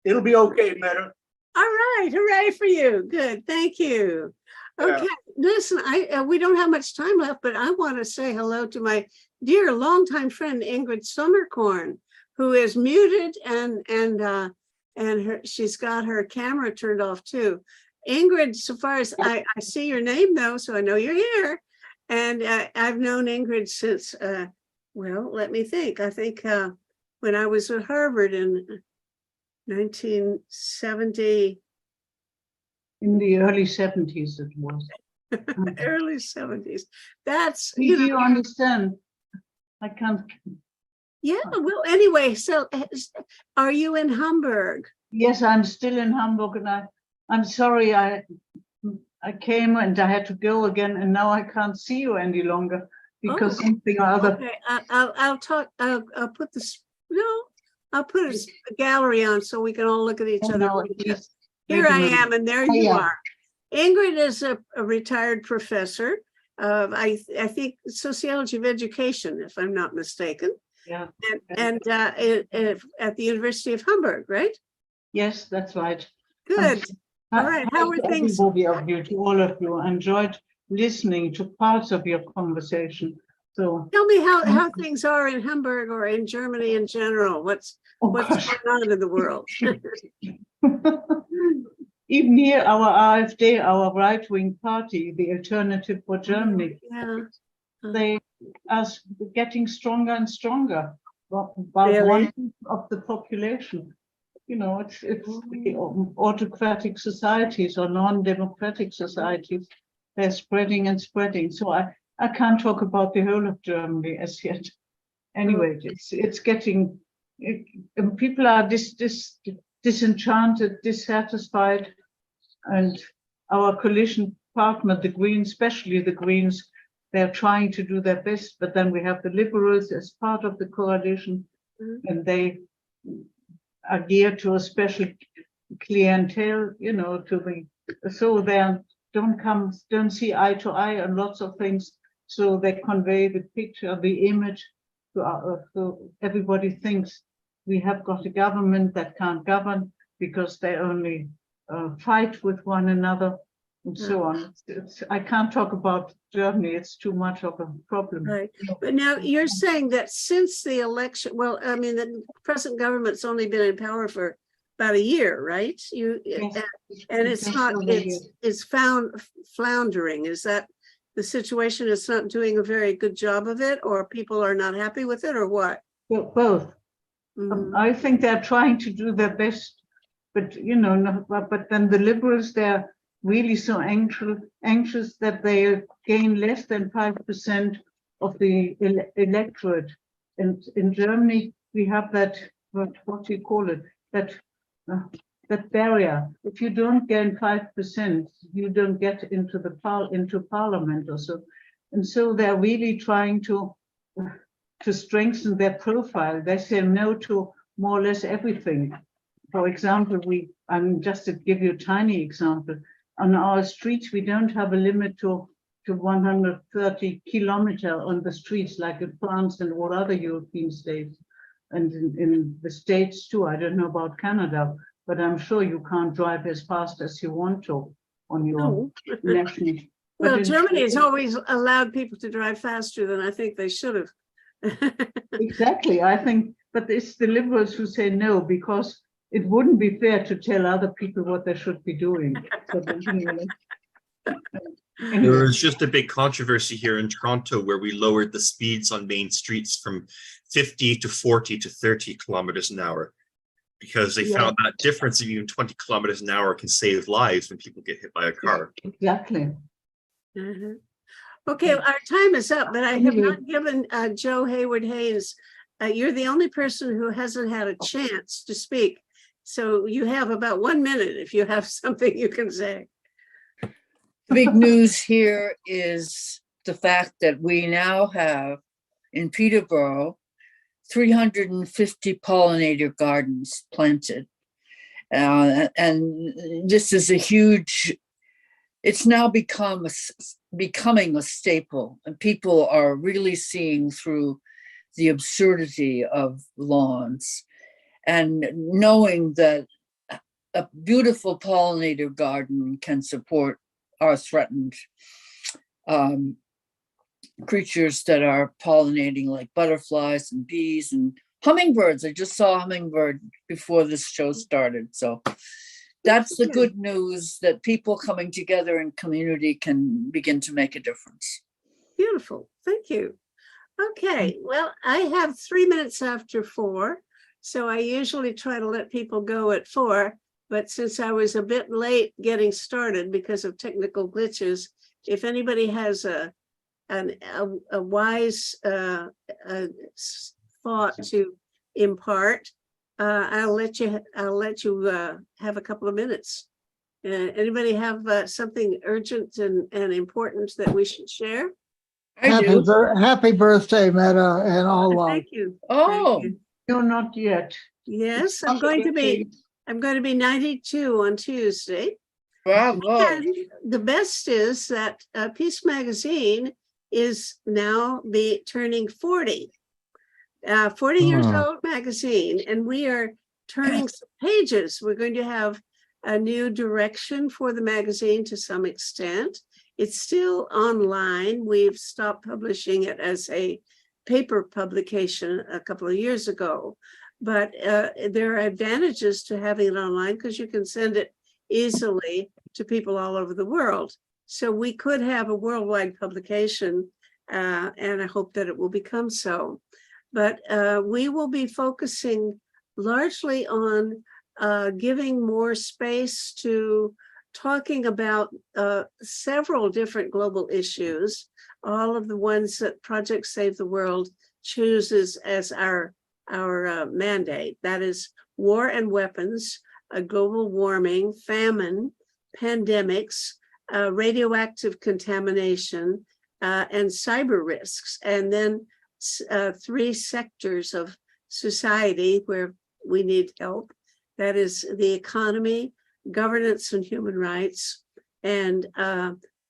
N: It'll be okay, Meta.
B: All right, hooray for you. Good, thank you.
N: Yeah.
B: Okay, listen, we don't have much time left, but I want to say hello to my dear longtime friend Ingrid Sommerkorn, who is muted and she's got her camera turned off too. Ingrid, so far as I see your name though, so I know you're here. And I've known Ingrid since, well, let me think. I think when I was at Harvard in 1970.
O: In the early 70s it was.
B: Early 70s. That's,
O: Do you understand? I can't.
B: Yeah, well, anyway, so are you in Hamburg?
O: Yes, I'm still in Hamburg, and I'm sorry I came and I had to go again, and now I can't see you any longer because something or other.
B: Okay, I'll talk. I'll put this. No, I'll put a gallery on so we can all look at each other.
O: No,
B: Here I am, and there you
O: yeah.
B: are. Ingrid is a retired professor of, I think, sociology of education, if I'm not mistaken.
O: Yeah.
B: And at the University of Hamburg, right?
O: Yes, that's right.
B: Good. All right. How are things?
O: Everybody of you, to all of you, I enjoyed listening to parts of your conversation. So
B: Tell me how things are in Hamburg or in Germany in general. What's going on in the world?
O: even here, our AfD, our right-wing party, the Alternative for Germany,
B: Yeah.
O: they are getting stronger and stronger. About
B: Really?
O: 1% of the population. You know, it's the autocratic societies or non-democratic societies. They're spreading and spreading. So I can't talk about the whole of Germany as yet. Anyway, it's getting, people are disenchanted, dissatisfied, and our coalition partner, the Greens, especially the Greens, they're trying to do their best, but then we have the Liberals as part of the coalition, and they are geared to a special clientele, you know, so they don't see eye to eye on lots of things. So they convey the picture, the image so everybody thinks we have got a government that can't govern because they only fight with one another and so on. I can't talk about Germany, it's too much of a problem.
B: Right. But now you're saying that since the election, well, I mean, the present government's only been in power for about a year, right? And it's not, it's floundering. Is that the situation? It's not doing a very good job of it, or people are not happy with it, or what?
O: Well, both. I think they're trying to do their best, but you know, but then the Liberals, they're really so anxious that they gain less than 5% of the electorate. And in Germany, we have that, what do you call it? That barrier. If you don't gain 5%, you don't get into into parliament or so. And so they're really trying to strengthen their profile. They say no to more or less everything. For example, I'm just to give you a tiny example. On our streets, we don't have a limit to 130 kilometers on the streets like in France and all other European states. And in the States too, I don't know about Canada, but I'm sure you can't drive as fast as you want to on your national.
B: Well, Germany has always allowed people to drive faster than I think they should have.
O: Exactly. I think, but it's the liberals who say no, because it wouldn't be fair to tell other people what they should be doing. So,
H: There was just a big controversy here in Toronto where we lowered the speeds on main streets from 50 to 40 to 30 kilometers an hour because they found that difference of even 20 kilometers an hour can save lives when people get hit by a car.
O: Exactly.
B: Okay, our time is up, but I have not given Joe Hayward Hayes. You're the only person who hasn't had a chance to speak. So you have about 1 minute if you have something you can say.
P: The big news here is the fact that we now have in Peterborough 350 pollinator gardens planted. And this is a huge, it's now becoming a staple, and people are really seeing through the absurdity of lawns and knowing that a beautiful pollinator garden can support our threatened creatures that are pollinating, like butterflies and bees and hummingbirds. I just saw a hummingbird before this show started. So that's the good news, that people coming together in community can begin to make a difference.
B: Beautiful. Thank you. Okay, well, I have 3 minutes after 4, so I usually try to let people go at 4. But since I was a bit late getting started because of technical glitches, if anybody has a wise thought to impart, I'll let you have a couple of minutes. Anybody have something urgent and important that we should share?
J: Happy birthday, Meta, and all love.
B: Thank you.
P: Oh,
B: Thank you.
O: No, not yet.
B: Yes, I'm going to be 92 on Tuesday.
P: Bravo.
B: And the best is that Peace Magazine is now turning 40. 40 years old magazine, and we are turning some pages. We're going to have a new direction for the magazine to some extent. It's still online. We've stopped publishing it as a paper publication a couple of years ago. But there are advantages to having it online because you can send it easily to people all over the world. So we could have a worldwide publication, and I hope that it will become so. But we will be focusing largely on giving more space to talking about several different global issues, all of the ones that Project Save the World chooses as our mandate. That is war and weapons, global warming, famine, pandemics, radioactive contamination, and cyber risks. And then 3 sectors of society where we need help. That is the economy, governance and human rights, and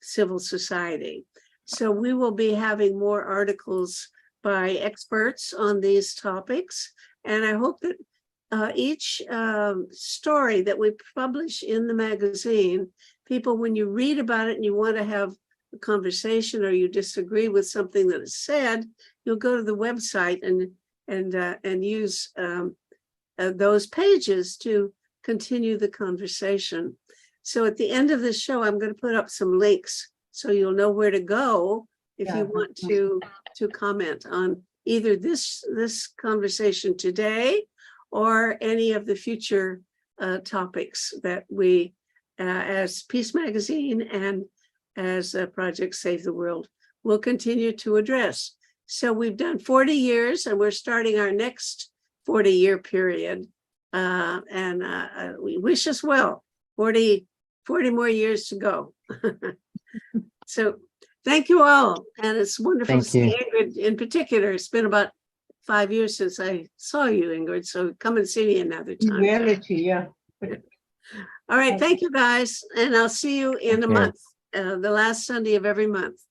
B: civil society. So we will be having more articles by experts on these topics. And I hope that each story that we publish in the magazine, people, when you read about it and you want to have a conversation or you disagree with something that is said, you'll go to the website and use those pages to continue the conversation. So at the end of the show, I'm going to put up some links so you'll know where to go if you want to comment on either this conversation today or any of the future topics that we, as Peace Magazine and as Project Save the World, will continue to address. So we've done 40 years and we're starting our next 40-year period. And we wish us well, 40 more years to go. So thank you all. And it's wonderful to see Ingrid in particular. It's been about 5 years since I saw you, Ingrid. So come and see me another time.
O: Reality, yeah.
B: All right. Thank you, guys. And I'll see you in a month, the last Sunday of every month.